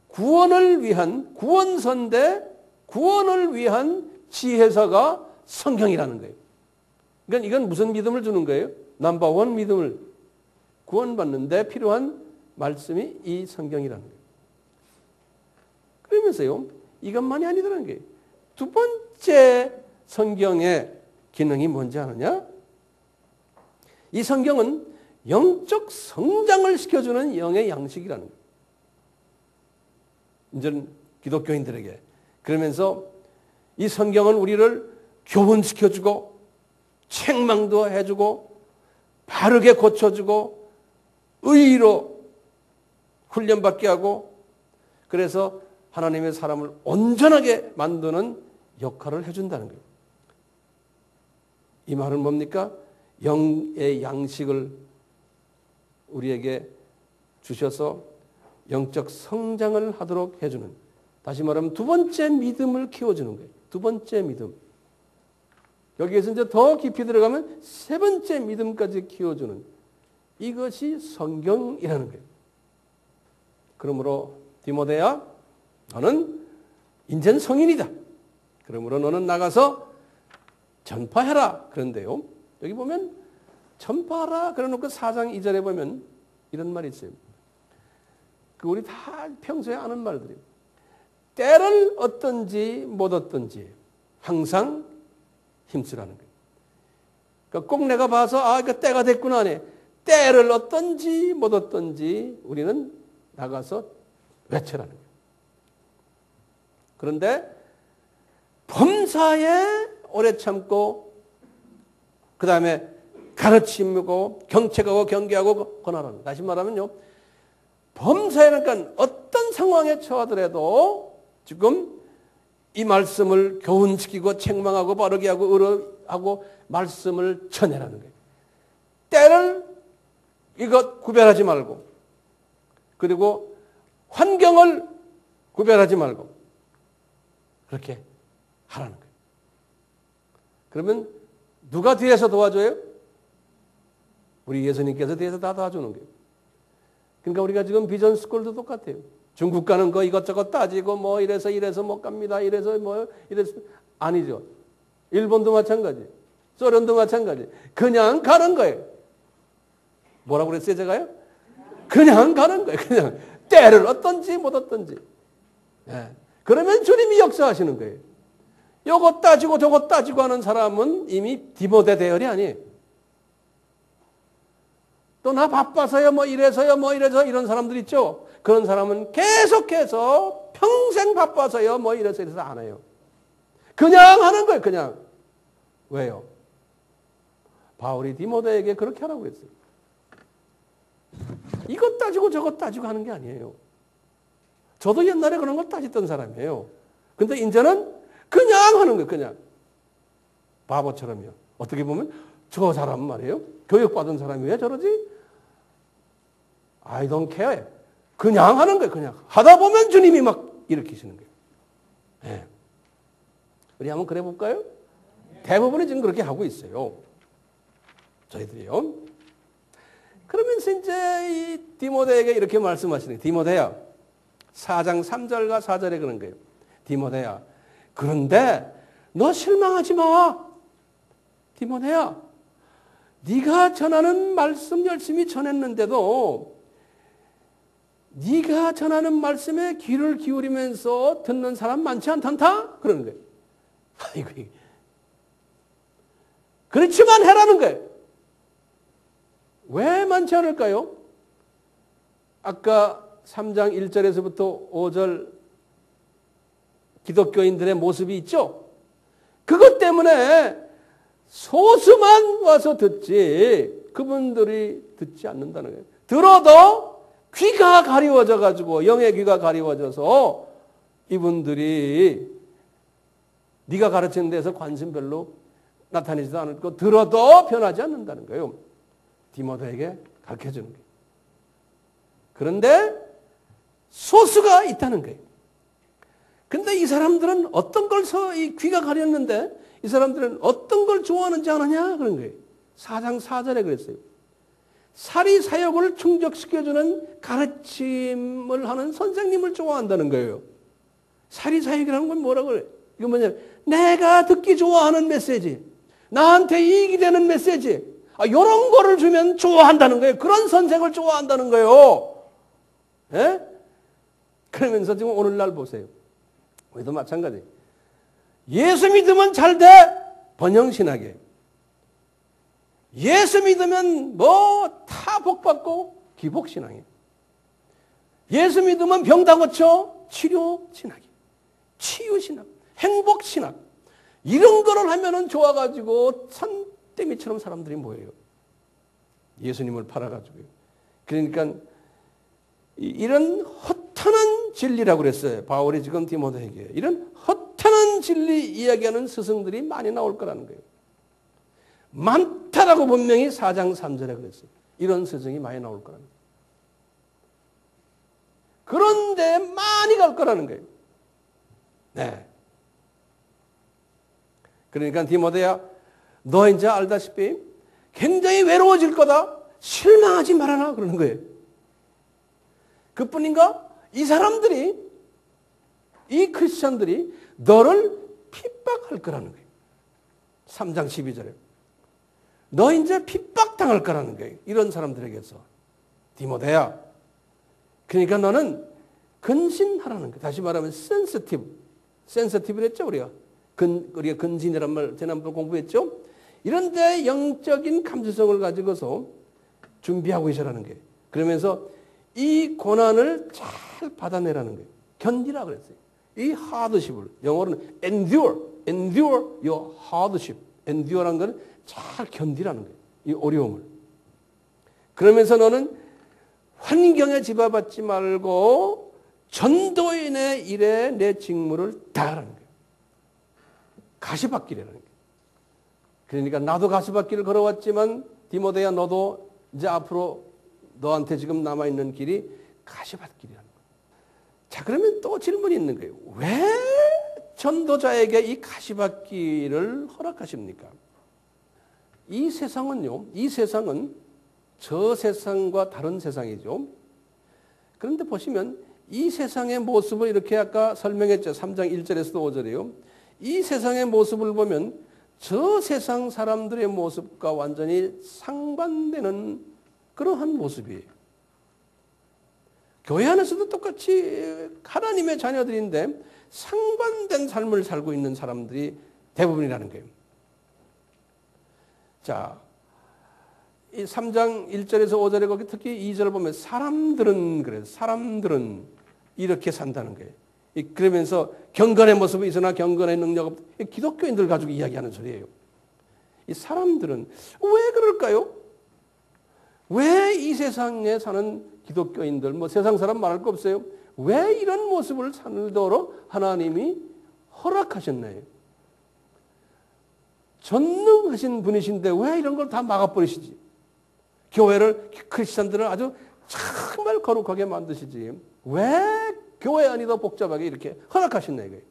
구원을 위한 구원서인데 구원을 위한 지혜서가 성경이라는 거예요. 그러니까 이건 무슨 믿음을 주는 거예요? 넘버원 믿음을 구원받는데 필요한 말씀이 이 성경이라는 거예요. 그러면서요, 이것만이 아니더라는 거예요. 두 번째 성경의 기능이 뭔지 아느냐? 이 성경은 영적 성장을 시켜주는 영의 양식이라는 거예요. 이제는 기독교인들에게. 그러면서 이 성경은 우리를 교훈시켜주고 책망도 해주고 바르게 고쳐주고 의로 훈련받게 하고 그래서 하나님의 사람을 온전하게 만드는 역할을 해준다는 거예요. 이 말은 뭡니까? 영의 양식을 우리에게 주셔서 영적 성장을 하도록 해주는, 다시 말하면 두 번째 믿음을 키워주는 거예요. 두 번째 믿음. 여기에서 이제 더 깊이 들어가면 세 번째 믿음까지 키워주는 이것이 성경이라는 거예요. 그러므로 디모데야, 너는 인전 성인이다. 그러므로 너는 나가서 전파해라. 그런데요, 여기 보면 전파하라 그래놓고 4장 2절에 보면 이런 말이 있어요. 그 우리 다 평소에 아는 말들이에요. 때를 얻든지 못 얻든지 항상 힘쓰라는 거예요. 그러니까 꼭 내가 봐서 이거 때가 됐구나 하네. 때를 얻든지 못 얻든지 우리는 나가서 외쳐라는 거예요. 그런데 범사에 오래 참고 그 다음에 가르치고 경책하고 경계하고 권하라는. 다시 말하면요, 범사에니까 어떤 상황에 처하더라도 지금 이 말씀을 교훈시키고 책망하고 바르게 하고 의로하고 말씀을 전해라는 거예요. 때를 이것 구별하지 말고 그리고 환경을 구별하지 말고 그렇게 하라는 거예요. 그러면 누가 뒤에서 도와줘요? 우리 예수님께서 뒤에서 다 도와주는 거예요. 그러니까 우리가 지금 비전 스쿨도 똑같아요. 중국 가는 거 이것저것 따지고 뭐 이래서 못 갑니다. 이래서 아니죠. 일본도 마찬가지. 소련도 마찬가지. 그냥 가는 거예요. 뭐라고 그랬어요, 제가요? 그냥 가는 거예요. 그냥 때를 얻든지 못 얻든지. 네. 그러면 주님이 역사하시는 거예요. 요거 따지고 저거 따지고 하는 사람은 이미 디모데 대열이 아니에요. 또 나 바빠서요, 뭐 이래서 이런 사람들 있죠. 그런 사람은 계속해서 평생 바빠서요, 뭐 이래서 안 해요. 그냥 하는 거예요, 그냥. 왜요? 바울이 디모데에게 그렇게 하라고 했어요. 이것 따지고 저것 따지고 하는 게 아니에요. 저도 옛날에 그런 걸 따지던 사람이에요. 근데 이제는 그냥 하는 거예요, 그냥. 바보처럼요. 어떻게 보면 저 사람 말이에요. 교육받은 사람이 왜 저러지? I don't care. 그냥 하는 거예요, 그냥. 하다 보면 주님이 막 일으키시는 거예요. 네. 우리 한번 그래 볼까요? 대부분이 지금 그렇게 하고 있어요. 저희들이요. 그러면서 이제 이 디모데에게 이렇게 말씀하시는 거예요. 디모데야, 4장 3절과 4절에 그런 거예요. 디모데야, 그런데 너 실망하지 마. 디모데야, 네가 전하는 말씀 열심히 전했는데도 네가 전하는 말씀에 귀를 기울이면서 듣는 사람 많지 않단다? 그러는 거예요. 아이고, 그렇지만 해라는 거예요. 왜 많지 않을까요? 아까 3장 1절에서부터 5절 기독교인들의 모습이 있죠? 그것 때문에 소수만 와서 듣지 그분들이 듣지 않는다는 거예요. 들어도 귀가 가리워져 가지고 영의 귀가 가리워져서 이분들이 네가 가르치는 데서 관심 별로 나타내지도 않고 들어도 변하지 않는다는 거예요. 디모데에게 가르쳐주는 거예요. 그런데 소수가 있다는 거예요. 근데 이 사람들은 어떤 걸 이 귀가 가렸는데 이 사람들은 어떤 걸 좋아하는지 아느냐 그런 거예요. 4장 4절에 그랬어요. 사리 사욕을 충족시켜주는 가르침을 하는 선생님을 좋아한다는 거예요. 사리 사욕이라는 건 뭐라고 그래요? 이거 뭐냐면 내가 듣기 좋아하는 메시지, 나한테 이익이 되는 메시지, 이런 거를 주면 좋아한다는 거예요. 그런 선생을 좋아한다는 거예요. 예? 그러면서 지금 오늘날 보세요. 우리도 마찬가지. 예수 믿으면 잘 돼. 번영신학이에요. 예수 믿으면 뭐 다 복받고 기복신앙이에요. 예수 믿으면 병 다 고쳐 치료신학이에요. 치유신학, 행복신학. 이런 거를 하면은 좋아가지고 산더미처럼 사람들이 모여요. 예수님을 팔아가지고요. 그러니까 이런 허탄한 진리라고 그랬어요. 바울이 지금 디모데에게. 이런 허탄한 진리 이야기하는 스승들이 많이 나올 거라는 거예요. 많다라고 분명히 4장 3절에 그랬어요. 이런 스승이 많이 나올 거라는 거예요. 그런데 많이 갈 거라는 거예요. 네. 그러니까 디모데야, 너 이제 알다시피 굉장히 외로워질 거다. 실망하지 말아라 그러는 거예요. 그뿐인가? 이 사람들이, 이 크리스천들이 너를 핍박할 거라는 거예요. 3장 12절에. 너 이제 핍박당할 거라는 거예요. 이런 사람들에게서. 디모데야. 그러니까 너는 근신하라는 거예요. 다시 말하면 센서티브를 했죠, 우리가. 우리가 근신이란 말 지난번 공부했죠. 이런데 영적인 감수성을 가지고서 준비하고 있으라는 거예요. 그러면서 이 고난을 잘 받아내라는 거예요. 견디라 그랬어요. 이 하드십을 영어로는 endure your hardship. endure란 건 잘 견디라는 거예요. 이 어려움을. 그러면서 너는 환경에 집어받지 말고 전도인의 일에 내 직무를 다하라는 거예요. 가시밭길이라는 거예요. 그러니까 나도 가시밭길을 걸어왔지만 디모데야 너도 이제 앞으로 너한테 지금 남아있는 길이 가시밭길이라는 거예요. 자, 그러면 또 질문이 있는 거예요. 왜 전도자에게 이 가시밭길을 허락하십니까? 이 세상은 저 세상과 다른 세상이죠. 그런데 보시면 이 세상의 모습을 이렇게 아까 설명했죠. 3장 1절에서도 5절이요. 이 세상의 모습을 보면 저 세상 사람들의 모습과 완전히 상반되는 그러한 모습이에요. 교회 안에서도 똑같이 하나님의 자녀들인데 상반된 삶을 살고 있는 사람들이 대부분이라는 거예요. 자, 이 3장 1절에서 5절에 거기 특히 2절을 보면 사람들은 그래요. 사람들은 이렇게 산다는 거예요. 그러면서 경건의 모습이 있으나 경건의 능력 없다. 기독교인들 가지고 이야기하는 소리예요. 이 사람들은 왜 그럴까요? 왜 이 세상에 사는 기독교인들, 뭐 세상 사람 말할 거 없어요. 왜 이런 모습을 살도록 하나님이 허락하셨나요? 전능하신 분이신데 왜 이런 걸 다 막아버리시지? 교회를, 크리스천들을 아주 정말 거룩하게 만드시지. 왜 교회 안이 더 복잡하게 이렇게 허락하셨나 이거예요.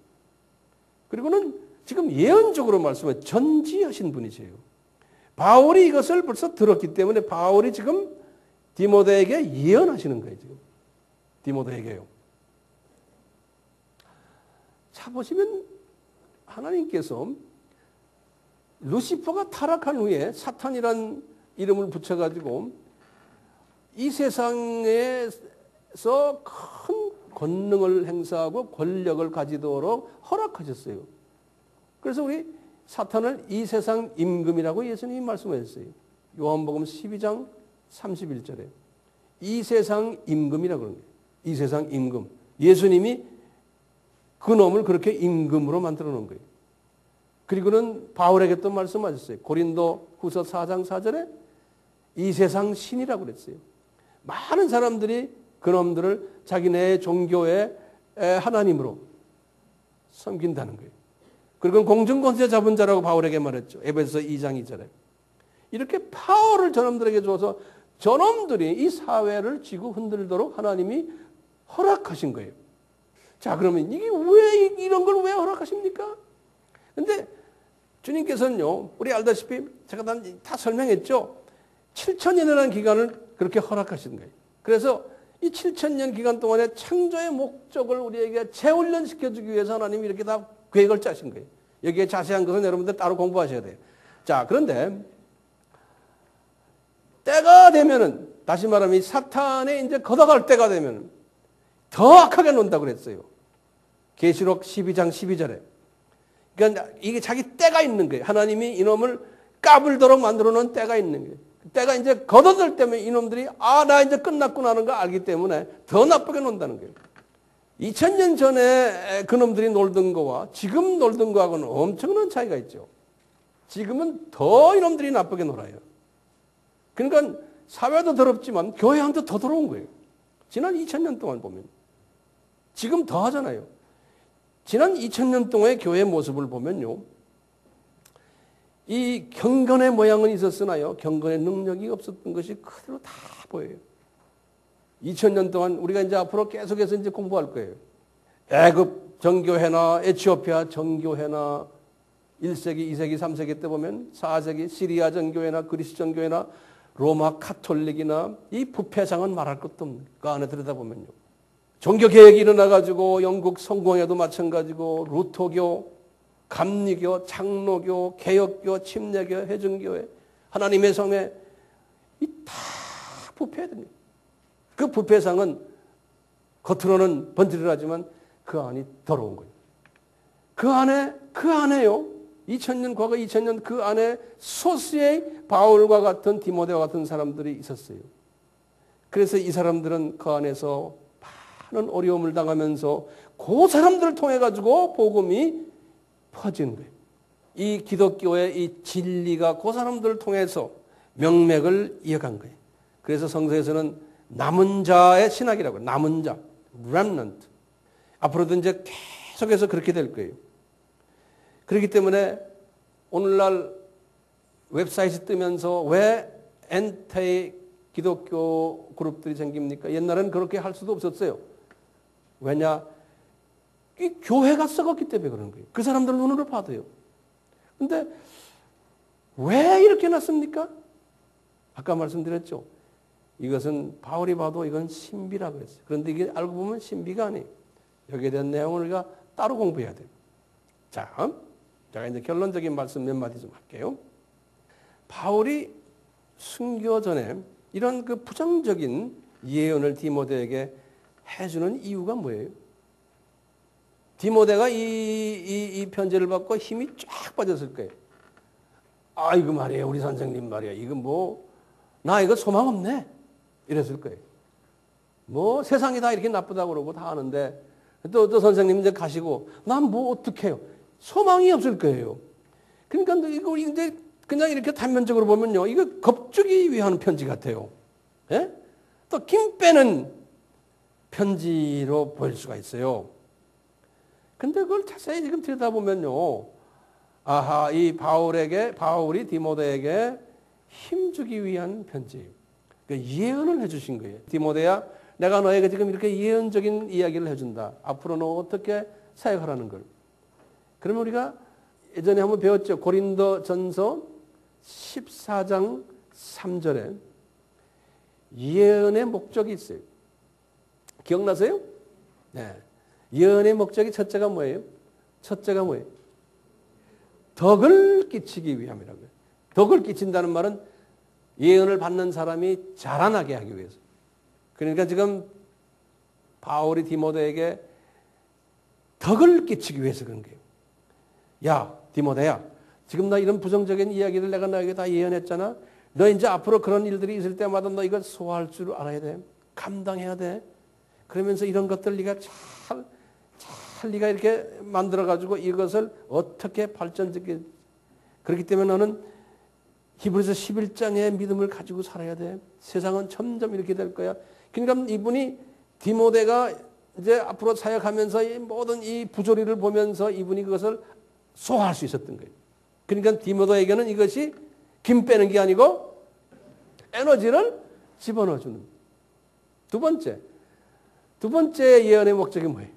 그리고는 지금 예언적으로 말씀해 전지하신 분이세요. 바울이 이것을 벌써 들었기 때문에 바울이 지금 디모데에게 예언하시는 거예요. 지금 디모데에게요. 자, 보시면 하나님께서 루시퍼가 타락한 후에 사탄이란 이름을 붙여가지고 이 세상에서 큰 권능을 행사하고 권력을 가지도록 허락하셨어요. 그래서 우리 사탄을 이 세상 임금이라고 예수님이 말씀하셨어요. 요한복음 12장 31절에 이 세상 임금이라고 그러는 거예요. 이 세상 임금. 예수님이 그 놈을 그렇게 임금으로 만들어 놓은 거예요. 그리고는 바울에게 또 말씀하셨어요. 고린도 후서 4장 4절에 이 세상 신이라고 그랬어요. 많은 사람들이 그놈들을 자기네 종교의 하나님으로 섬긴다는 거예요. 그리고 공중권세 잡은 자라고 바울에게 말했죠. 에베소 2장 2절에. 이렇게 파워를 저놈들에게 줘서 저놈들이 이 사회를 쥐고 흔들도록 하나님이 허락하신 거예요. 자, 그러면 이게 왜 이런 걸 왜 허락하십니까? 근데 주님께서는요, 우리 알다시피 제가 다 설명했죠. 7,000년이라는 기간을 그렇게 허락하신 거예요. 그래서 이 7,000년 기간 동안에 창조의 목적을 우리에게 재훈련시켜주기 위해서 하나님이 이렇게 다 계획을 짜신 거예요. 여기에 자세한 것은 여러분들 따로 공부하셔야 돼요. 자, 그런데 때가 되면은, 다시 말하면 이 사탄에 이제 걷어갈 때가 되면 더 악하게 논다고 그랬어요. 계시록 12장 12절에. 그러니까 이게 자기 때가 있는 거예요. 하나님이 이놈을 까불도록 만들어 놓은 때가 있는 거예요. 때가 이제 걷어들 때문에 이놈들이 나 이제 끝났구나 하는 거 알기 때문에 더 나쁘게 논다는 거예요. 2000년 전에 그놈들이 놀던 거와 지금 놀던 거하고는 엄청난 차이가 있죠. 지금은 더 이놈들이 나쁘게 놀아요. 그러니까 사회도 더럽지만 교회한테 더 더러운 거예요. 지난 2000년 동안 보면. 지금 더 하잖아요. 지난 2000년 동안의 교회의 모습을 보면요. 이 경건의 모양은 있었으나요. 경건의 능력이 없었던 것이 그대로 다 보여요. 2000년 동안 우리가 이제 앞으로 계속해서 이제 공부할 거예요. 애굽 정교회나 에티오피아 정교회나 1세기, 2세기, 3세기 때 보면 4세기 시리아 정교회나 그리스 정교회나 로마 카톨릭이나 이 부패상은 말할 것도 없는 그 안에 들여다보면요. 종교개혁이 일어나가지고 영국 성공회도 마찬가지고 루터교, 감리교, 장로교, 개혁교, 침례교, 해증교회, 하나님의 성회 이 다 부패됩니다. 그 부패상은 겉으로는 번지르르하지만 그 안이 더러운 거예요. 그 안에요. 2000년, 과거 2000년 그 안에 소수의 바울과 같은 디모데와 같은 사람들이 있었어요. 그래서 이 사람들은 그 안에서 많은 어려움을 당하면서 그 사람들을 통해 가지고 복음이 퍼진 거예요. 이 기독교의 이 진리가 그 사람들을 통해서 명맥을 이어간 거예요. 그래서 성서에서는 남은 자의 신학이라고 해요. 남은 자, remnant. 앞으로도 이제 계속해서 그렇게 될 거예요. 그렇기 때문에 오늘날 웹사이트 뜨면서 왜 엔티 기독교 그룹들이 생깁니까? 옛날에는 그렇게 할 수도 없었어요. 왜냐? 이 교회가 썩었기 때문에 그런 거예요. 그 사람들 눈으로 봐도요. 근데 왜 이렇게 났습니까? 아까 말씀드렸죠. 이것은 바울이 봐도 이건 신비라고 했어요. 그런데 이게 알고 보면 신비가 아니에요. 여기에 대한 내용을 우리가 따로 공부해야 돼요. 자, 제가 이제 결론적인 말씀 몇 마디 좀 할게요. 바울이 순교 전에 이런 그 부정적인 예언을 디모데에게 해주는 이유가 뭐예요? 디모데가 이 편지를 받고 힘이 쫙 빠졌을 거예요. 이거 말이에요. 우리 선생님 말이야. 이거 나 이거 소망 없네. 이랬을 거예요. 세상이 다 이렇게 나쁘다고 그러고 다 아는데 또 선생님 이제 가시고 난 어떡해요. 소망이 없을 거예요. 그러니까 이거 이제 그냥 이렇게 단면적으로 보면요. 이거 겁주기 위한 편지 같아요. 예? 또 김 빼는 편지로 보일 수가 있어요. 근데 그걸 자세히 지금 들여다보면요. 이 바울이 디모데에게 힘주기 위한 편지. 그러니까 예언을 해주신 거예요. 디모데야, 내가 너에게 지금 이렇게 예언적인 이야기를 해준다. 앞으로 너 어떻게 사역하라는 걸. 그러면 우리가 예전에 한번 배웠죠. 고린도전서 14장 3절에 예언의 목적이 있어요. 기억나세요? 네. 예언의 목적이 첫째가 뭐예요? 덕을 끼치기 위함이라고요. 덕을 끼친다는 말은 예언을 받는 사람이 자라나게 하기 위해서. 그러니까 지금 바울이 디모데에게 덕을 끼치기 위해서 그런 거예요. 야, 디모데야, 지금 나 이런 부정적인 이야기를 내가 너에게 다 예언했잖아. 너 이제 앞으로 그런 일들이 있을 때마다 너 이걸 소화할 줄 알아야 돼. 감당해야 돼. 그러면서 이런 것들 네가 잘 잘 네가 이렇게 만들어가지고 이것을 어떻게 발전시키. 그렇기 때문에 너는 히브리서 11장의 믿음을 가지고 살아야 돼. 세상은 점점 이렇게 될 거야. 그러니까 이분이 디모데가 이제 앞으로 사역하면서 이 모든 이 부조리를 보면서 이분이 그것을 소화할 수 있었던 거예요. 그러니까 디모데에게는 이것이 김 빼는 게 아니고 에너지를 집어넣어주는. 두 번째 예언의 목적이 뭐예요?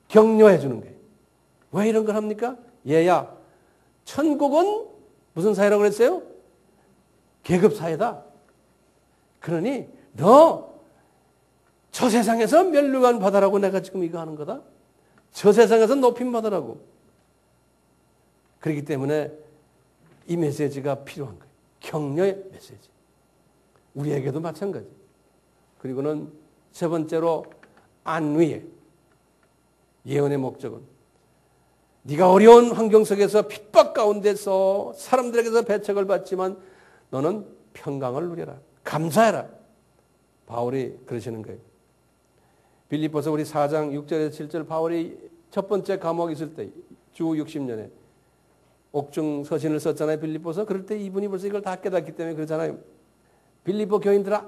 격려해 주는 거예요. 왜 이런 걸 합니까? 얘야, 천국은 무슨 사회라고 그랬어요? 계급 사회다. 그러니 너 저 세상에서 멸류관 받아라고 내가 지금 이거 하는 거다. 저 세상에서 높임 받아라고. 그렇기 때문에 이 메시지가 필요한 거예요. 격려의 메시지. 우리에게도 마찬가지. 그리고는 세 번째로 안위의 예언의 목적은 네가 어려운 환경 속에서 핍박 가운데서 사람들에게서 배척을 받지만 너는 평강을 누려라. 감사해라. 바울이 그러시는 거예요. 빌립보서 우리 4장 6절에서 7절 바울이 첫 번째 감옥에 있을 때 주 60년에 옥중 서신을 썼잖아요. 빌립보서. 그럴 때 이분이 벌써 이걸 다 깨닫기 때문에 그러잖아요. 빌립보 교인들아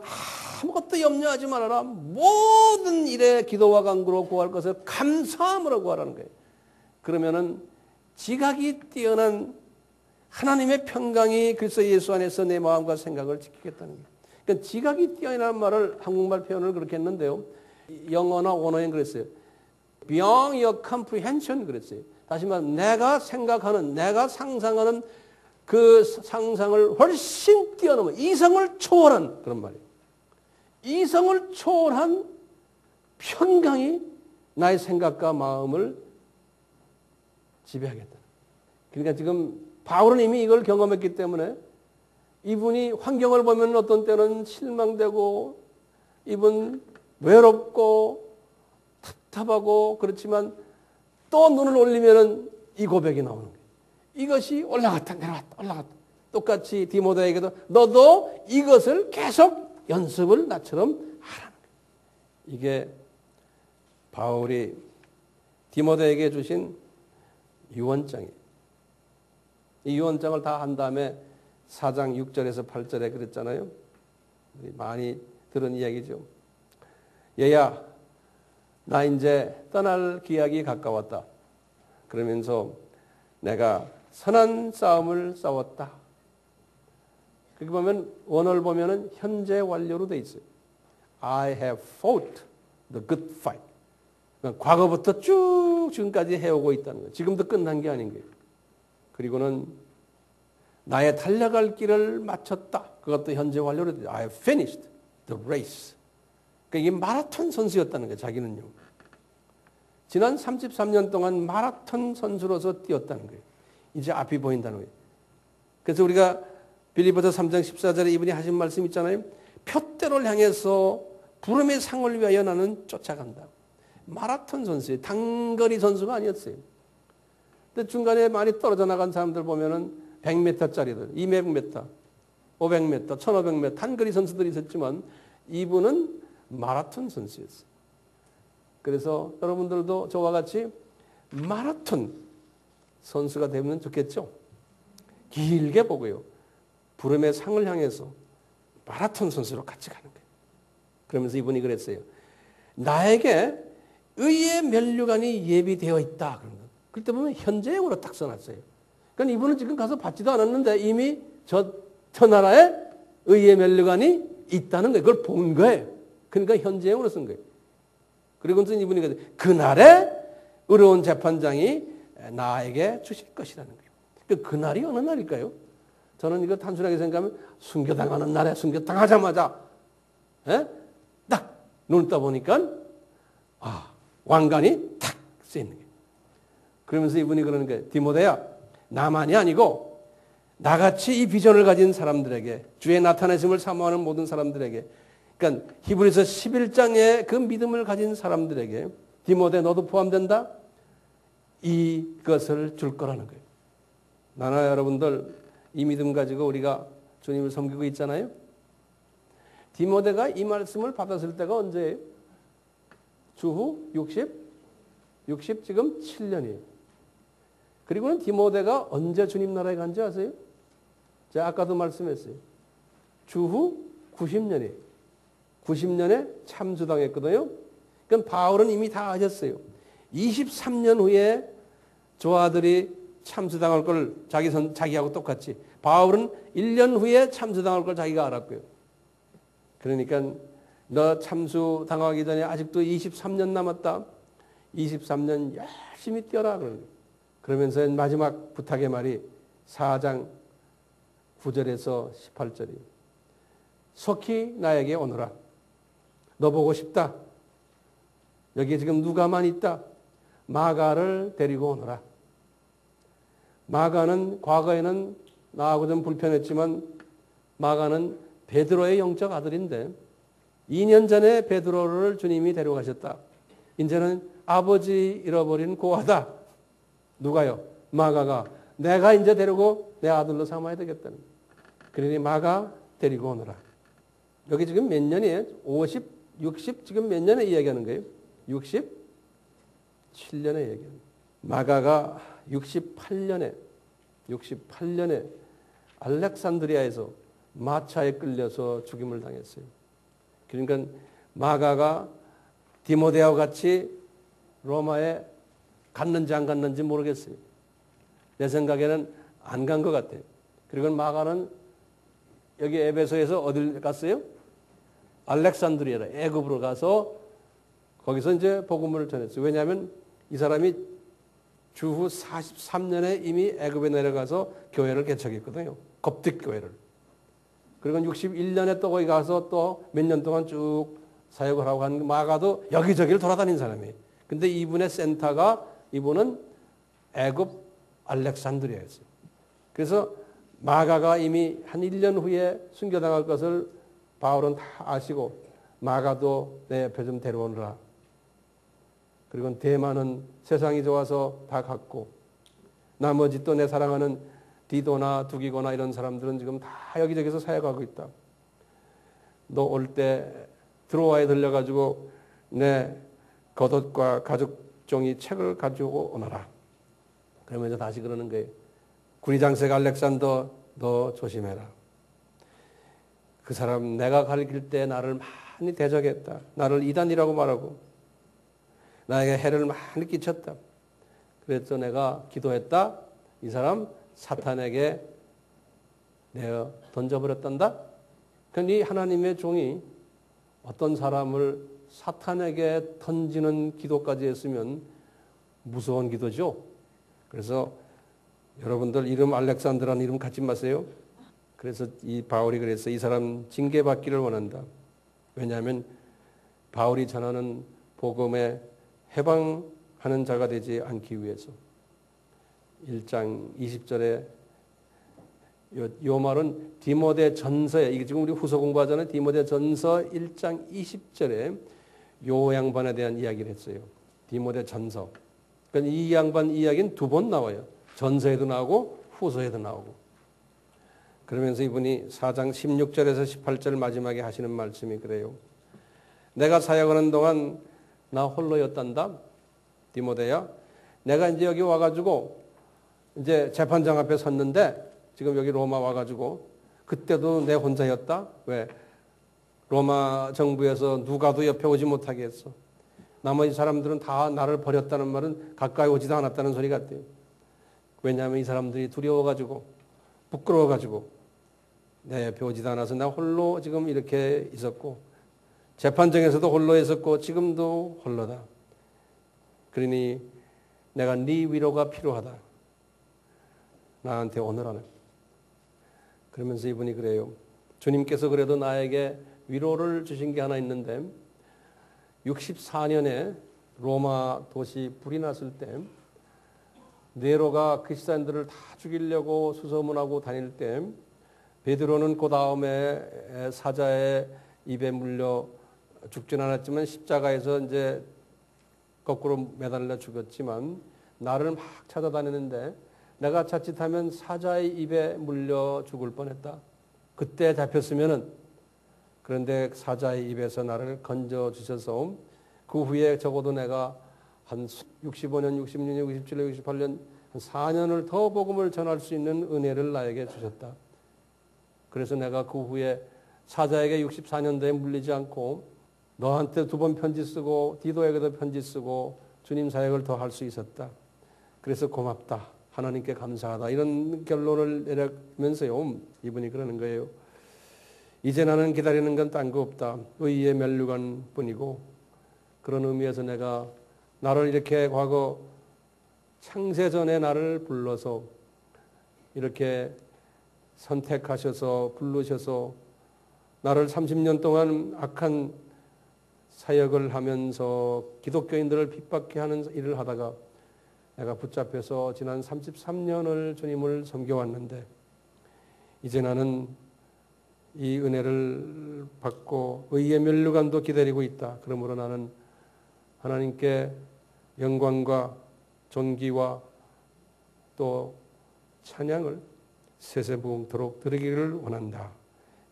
아무것도 염려하지 말아라. 모든 일에 기도와 간구로 구할 것을 감사함으로 구하라는 거예요. 그러면은 지각이 뛰어난 하나님의 평강이 그리스도 예수 안에서 내 마음과 생각을 지키겠다는 거예요. 그러니까 지각이 뛰어난 말을 한국말 표현을 그렇게 했는데요. 영어나 원어엔 그랬어요. Beyond your comprehension 그랬어요. 다시 말하면 내가 생각하는, 내가 상상하는 그 상상을 훨씬 뛰어넘어 이성을 초월한 그런 말이에요. 이성을 초월한 평강이 나의 생각과 마음을 지배하겠다. 그러니까 지금 바울은 이미 이걸 경험했기 때문에 이분이 환경을 보면 어떤 때는 실망되고 이분 외롭고 답답하고 그렇지만 또 눈을 올리면은 이 고백이 나오는 거예요. 이것이 올라갔다 내려갔다 올라갔다. 똑같이 디모데에게도 너도 이것을 계속 연습을 나처럼 하라는 거예요. 이게 바울이 디모데에게 주신 유언장이에요. 이 유언장을 다 한 다음에 4장 6절에서 8절에 그랬잖아요. 많이 들은 이야기죠. 얘야, 나 이제 떠날 기약이 가까웠다. 그러면서 내가 선한 싸움을 싸웠다. 그렇게 보면 원어를 보면은 현재 완료로 돼 있어요. I have fought the good fight. 그러니까 과거부터 쭉 지금까지 해오고 있다는 거예요. 지금도 끝난 게 아닌 거예요. 그리고는 나의 달려갈 길을 마쳤다. 그것도 현재 완료로 돼 있어요. I have finished the race. 그러니까 이게 마라톤 선수였다는 거예요. 자기는요. 지난 33년 동안 마라톤 선수로서 뛰었다는 거예요. 이제 앞이 보인다는 거예요. 그래서 우리가 빌립보서 3장 14절에 이분이 하신 말씀 있잖아요. 표대를 향해서 부름의 상을 위하여 나는 쫓아간다. 마라톤 선수예요. 단거리 선수가 아니었어요. 근데 중간에 많이 떨어져 나간 사람들 보면은 100m짜리들, 200m, 500m, 1500m 단거리 선수들이 있었지만 이분은 마라톤 선수였어요. 그래서 여러분들도 저와 같이 마라톤 선수가 되면 좋겠죠? 길게 보고요. 부름의 상을 향해서 마라톤 선수로 같이 가는 거예요. 그러면서 이분이 그랬어요. 나에게 의의 면류관이 예비되어 있다. 그런 거. 그때 보면 현재형으로 딱 써놨어요. 그러니까 이분은 지금 가서 받지도 않았는데 이미 저 나라에 의의 면류관이 있다는 거예요. 그걸 본 거예요. 그러니까 현재형으로 쓴 거예요. 그리고 이분이 그날에 의로운 재판장이 나에게 주실 것이라는 거예요. 그 날이 어느 날일까요? 저는 이거 단순하게 생각하면 순교당하는 날에 순교당하자마자 딱 눈을 떠보니까 왕관이 탁 쓰여있는 거예요. 그러면서 이분이 그러는 거예요. 디모데야, 나만이 아니고 나같이 이 비전을 가진 사람들에게 주의 나타내심을 사모하는 모든 사람들에게 그러니까 히브리서 11장의 그 믿음을 가진 사람들에게 디모데 너도 포함된다? 이것을 줄 거라는 거예요. 나나 여러분들 이 믿음 가지고 우리가 주님을 섬기고 있잖아요. 디모데가 이 말씀을 받았을 때가 언제예요? 주후 60? 지금 7년이에요. 그리고는 디모데가 언제 주님 나라에 간지 아세요? 제가 아까도 말씀했어요. 주후 90년이에요. 90년에 참수당했거든요. 그럼 바울은 이미 다 아셨어요. 23년 후에 저 아들이 참수당할 걸 자기하고 똑같이. 바울은 1년 후에 참수당할 걸 자기가 알았고요. 그러니까 너 참수당하기 전에 아직도 23년 남았다. 23년 열심히 뛰어라. 그러면서 마지막 부탁의 말이 4장 9절에서 18절이에요. 속히 나에게 오너라. 너 보고 싶다. 여기 지금 누가만 있다. 마가를 데리고 오너라. 마가는 과거에는 나하고 좀 불편했지만 마가는 베드로의 영적 아들인데 2년 전에 베드로를 주님이 데려가셨다. 이제는 아버지 잃어버린 고아다. 누가요? 마가가. 내가 이제 데리고 내 아들로 삼아야 되겠다는. 그러니 마가 데리고 오너라. 여기 지금 몇 년이에요? 50, 60 지금 몇 년에 이야기하는 거예요? 67년에 얘기합니다. 마가가 68년에 알렉산드리아에서 마차에 끌려서 죽임을 당했어요. 그러니까 마가가 디모데와 같이 로마에 갔는지 안 갔는지 모르겠어요. 내 생각에는 안 간 것 같아요. 그리고 마가는 여기 에베소에서 어딜 갔어요? 알렉산드리아라 애굽으로 가서 거기서 이제 복음을 전했어요. 왜냐하면 이 사람이 주후 43년에 이미 애굽에 내려가서 교회를 개척했거든요. 겁득 교회를. 그리고 61년에 또 거기 가서 또 몇 년 동안 쭉 사역을 하고 한 마가도 여기저기를 돌아다닌 사람이에요. 근데 이분의 센터가 이분은 애굽 알렉산드리아였어요. 그래서 마가가 이미 한 1년 후에 순교당할 것을 바울은 다 아시고 마가도 내 옆에 좀 데려오느라. 그리고 대만은 세상이 좋아서 다 갔고 나머지 또 내 사랑하는 디도나 두기고나 이런 사람들은 지금 다 여기저기서 사역하고 있다. 너 올 때 드로아에 들려가지고 내 겉옷과 가죽종이 책을 가지고 오너라. 그러면서 다시 그러는 거예요. 군의장색 알렉산더 너 조심해라. 그 사람 내가 가르칠 때 나를 많이 대적했다. 나를 이단이라고 말하고 나에게 해를 많이 끼쳤다. 그래서 내가 기도했다. 이 사람 사탄에게 내어 던져버렸단다. 그러니까 이 하나님의 종이 어떤 사람을 사탄에게 던지는 기도까지 했으면 무서운 기도죠. 그래서 여러분들 이름 알렉산드라는 이름 갖지 마세요. 그래서 이 바울이 그래서 이 사람 징계받기를 원한다. 왜냐하면 바울이 전하는 복음에 해방하는 자가 되지 않기 위해서. 1장 20절에 요 말은 디모데 전서에, 이게 지금 우리 후서 공부하잖아요. 디모데 전서 1장 20절에 요 양반에 대한 이야기를 했어요. 디모데 전서. 그러니까 이 양반 이야기는 두 번 나와요. 전서에도 나오고 후서에도 나오고. 그러면서 이분이 4장 16절에서 18절 마지막에 하시는 말씀이 그래요. 내가 사역하는 동안 나 홀로였단다. 디모데야. 내가 이제 여기 와가지고 이제 재판장 앞에 섰는데 지금 여기 로마 와가지고 그때도 내 혼자였다. 왜? 로마 정부에서 누가도 옆에 오지 못하게 했어. 나머지 사람들은 다 나를 버렸다는 말은 가까이 오지도 않았다는 소리 같아요. 왜냐하면 이 사람들이 두려워가지고 부끄러워가지고 내 옆에 오지도 않아서 나 홀로 지금 이렇게 있었고 재판정에서도 홀로 있었고 지금도 홀로다. 그러니 내가 네 위로가 필요하다. 나한테 오너라는. 그러면서 이분이 그래요. 주님께서 그래도 나에게 위로를 주신 게 하나 있는데 64년에 로마 도시 불이 났을 때 네로가 그리스도인들을 다 죽이려고 수소문하고 다닐 때 베드로는 그 다음에 사자의 입에 물려 죽진 않았지만 십자가에서 이제 거꾸로 매달려 죽었지만 나를 막 찾아다니는데 내가 자칫하면 사자의 입에 물려 죽을 뻔했다. 그때 잡혔으면은 그런데 사자의 입에서 나를 건져 주셔서 그 후에 적어도 내가 한 65년, 66년, 67년, 68년 한 4년을 더 복음을 전할 수 있는 은혜를 나에게 주셨다. 그래서 내가 그 후에 사자에게 64년도에 물리지 않고 너한테 2번 편지 쓰고 디도에게도 편지 쓰고 주님 사역을 더 할 수 있었다. 그래서 고맙다. 하나님께 감사하다. 이런 결론을 내려면서요. 이분이 그러는 거예요. 이제 나는 기다리는 건 딴 거 없다. 의의 면류관 뿐이고 그런 의미에서 내가 나를 이렇게 과거 창세전에 나를 불러서 이렇게 선택하셔서 부르셔서 나를 30년 동안 악한 사역을 하면서 기독교인들을 핍박해 하는 일을 하다가 내가 붙잡혀서 지난 33년을 주님을 섬겨왔는데 이제 나는 이 은혜를 받고 의의 면류관도 기다리고 있다. 그러므로 나는 하나님께 영광과 존귀와 또 찬양을 세세무궁토록 드리기를 원한다.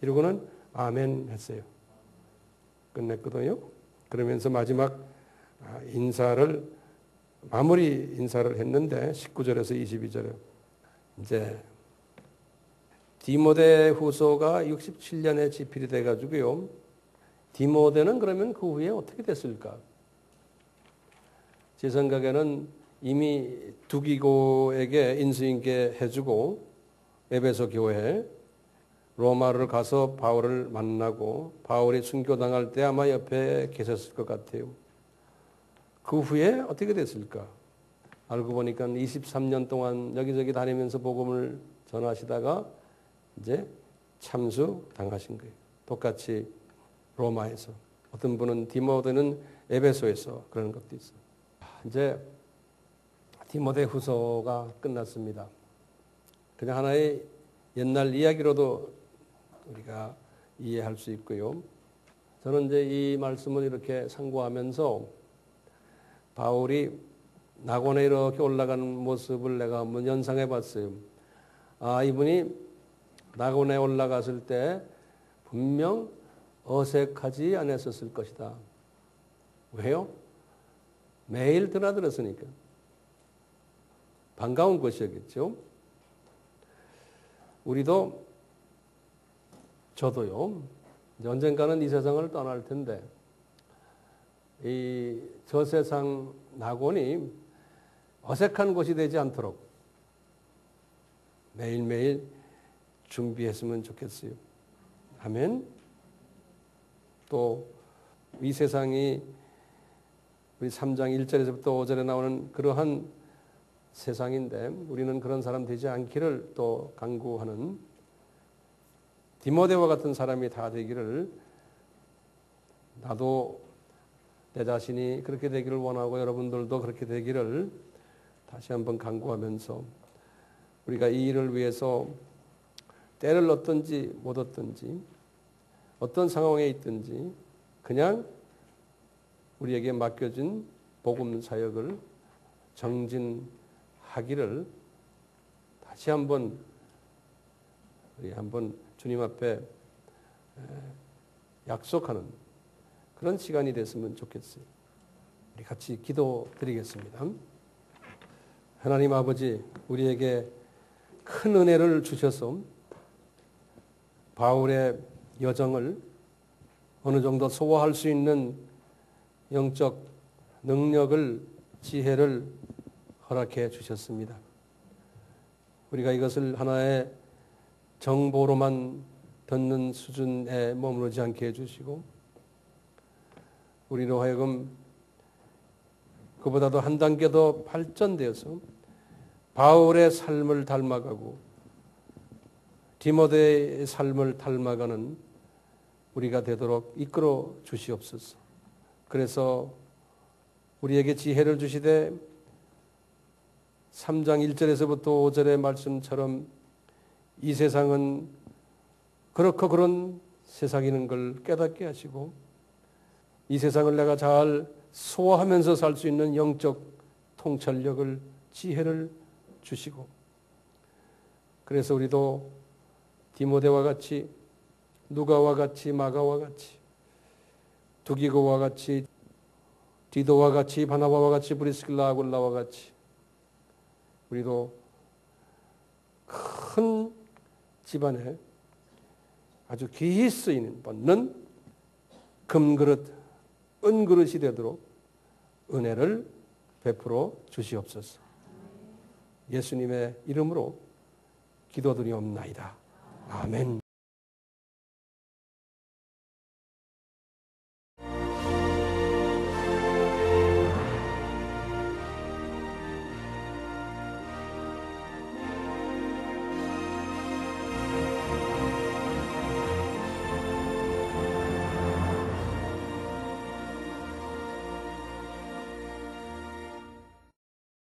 이러고는 아멘 했어요. 끝냈거든요. 그러면서 마지막 마무리 인사를 했는데 19절에서 22절에 이제 디모데 후서가 67년에 집필이 돼가지고요. 디모데는 그러면 그 후에 어떻게 됐을까? 제 생각에는 이미 두기고에게 인수인계 해주고 에베소 교회 로마를 가서 바울을 만나고 바울이 순교당할 때 아마 옆에 계셨을 것 같아요. 그 후에 어떻게 됐을까? 알고 보니까 23년 동안 여기저기 다니면서 복음을 전하시다가 이제 참수 당하신 거예요. 똑같이 로마에서. 어떤 분은 디모데는 에베소에서 그런 것도 있어요. 이제 디모데 후서가 끝났습니다. 그냥 하나의 옛날 이야기로도 우리가 이해할 수 있고요. 저는 이제 이 말씀을 이렇게 상고하면서 바울이 낙원에 이렇게 올라가는 모습을 내가 한번 연상해 봤어요. 이분이 낙원에 올라갔을 때 분명 어색하지 않았었을 것이다. 왜요? 매일 드나들었으니까. 반가운 것이었겠죠. 우리도 저도요. 언젠가는 이 세상을 떠날 텐데 저 세상 낙원이 어색한 곳이 되지 않도록 매일매일 준비했으면 좋겠어요. 아멘. 또 이 세상이 우리 3장 1절에서부터 5절에 나오는 그러한 세상인데 우리는 그런 사람 되지 않기를 또 간구하는 디모데와 같은 사람이 다 되기를 나도 내 자신이 그렇게 되기를 원하고 여러분들도 그렇게 되기를 다시 한번 간구하면서 우리가 이 일을 위해서 때를 얻든지 못 얻든지 어떤 상황에 있든지 그냥 우리에게 맡겨진 복음 사역을 정진하기를 다시 한번 우리 한번 주님 앞에 약속하는 그런 시간이 됐으면 좋겠어요. 우리 같이 기도드리겠습니다. 하나님 아버지, 우리에게 큰 은혜를 주셔서 바울의 여정을 어느 정도 소화할 수 있는 영적 능력을, 지혜를 허락해 주셨습니다. 우리가 이것을 하나의 정보로만 듣는 수준에 머무르지 않게 해주시고 우리로 하여금 그보다도 한 단계 더 발전되어서 바울의 삶을 닮아가고 디모데의 삶을 닮아가는 우리가 되도록 이끌어 주시옵소서. 그래서 우리에게 지혜를 주시되 3장 1절에서부터 5절의 말씀처럼 이 세상은 그렇고 그런 세상이는 걸 깨닫게 하시고 이 세상을 내가 잘 소화하면서 살 수 있는 영적 통찰력을, 지혜를 주시고 그래서 우리도 디모데와 같이 누가와 같이 마가와 같이 두기고와 같이 디도와 같이 바나바와 같이 브리스길라 아굴라와 같이 우리도 큰 집안에 아주 귀히 쓰이는 받는 금그릇, 은그릇이 되도록 은혜를 베풀어 주시옵소서. 예수님의 이름으로 기도드리옵나이다. 아멘.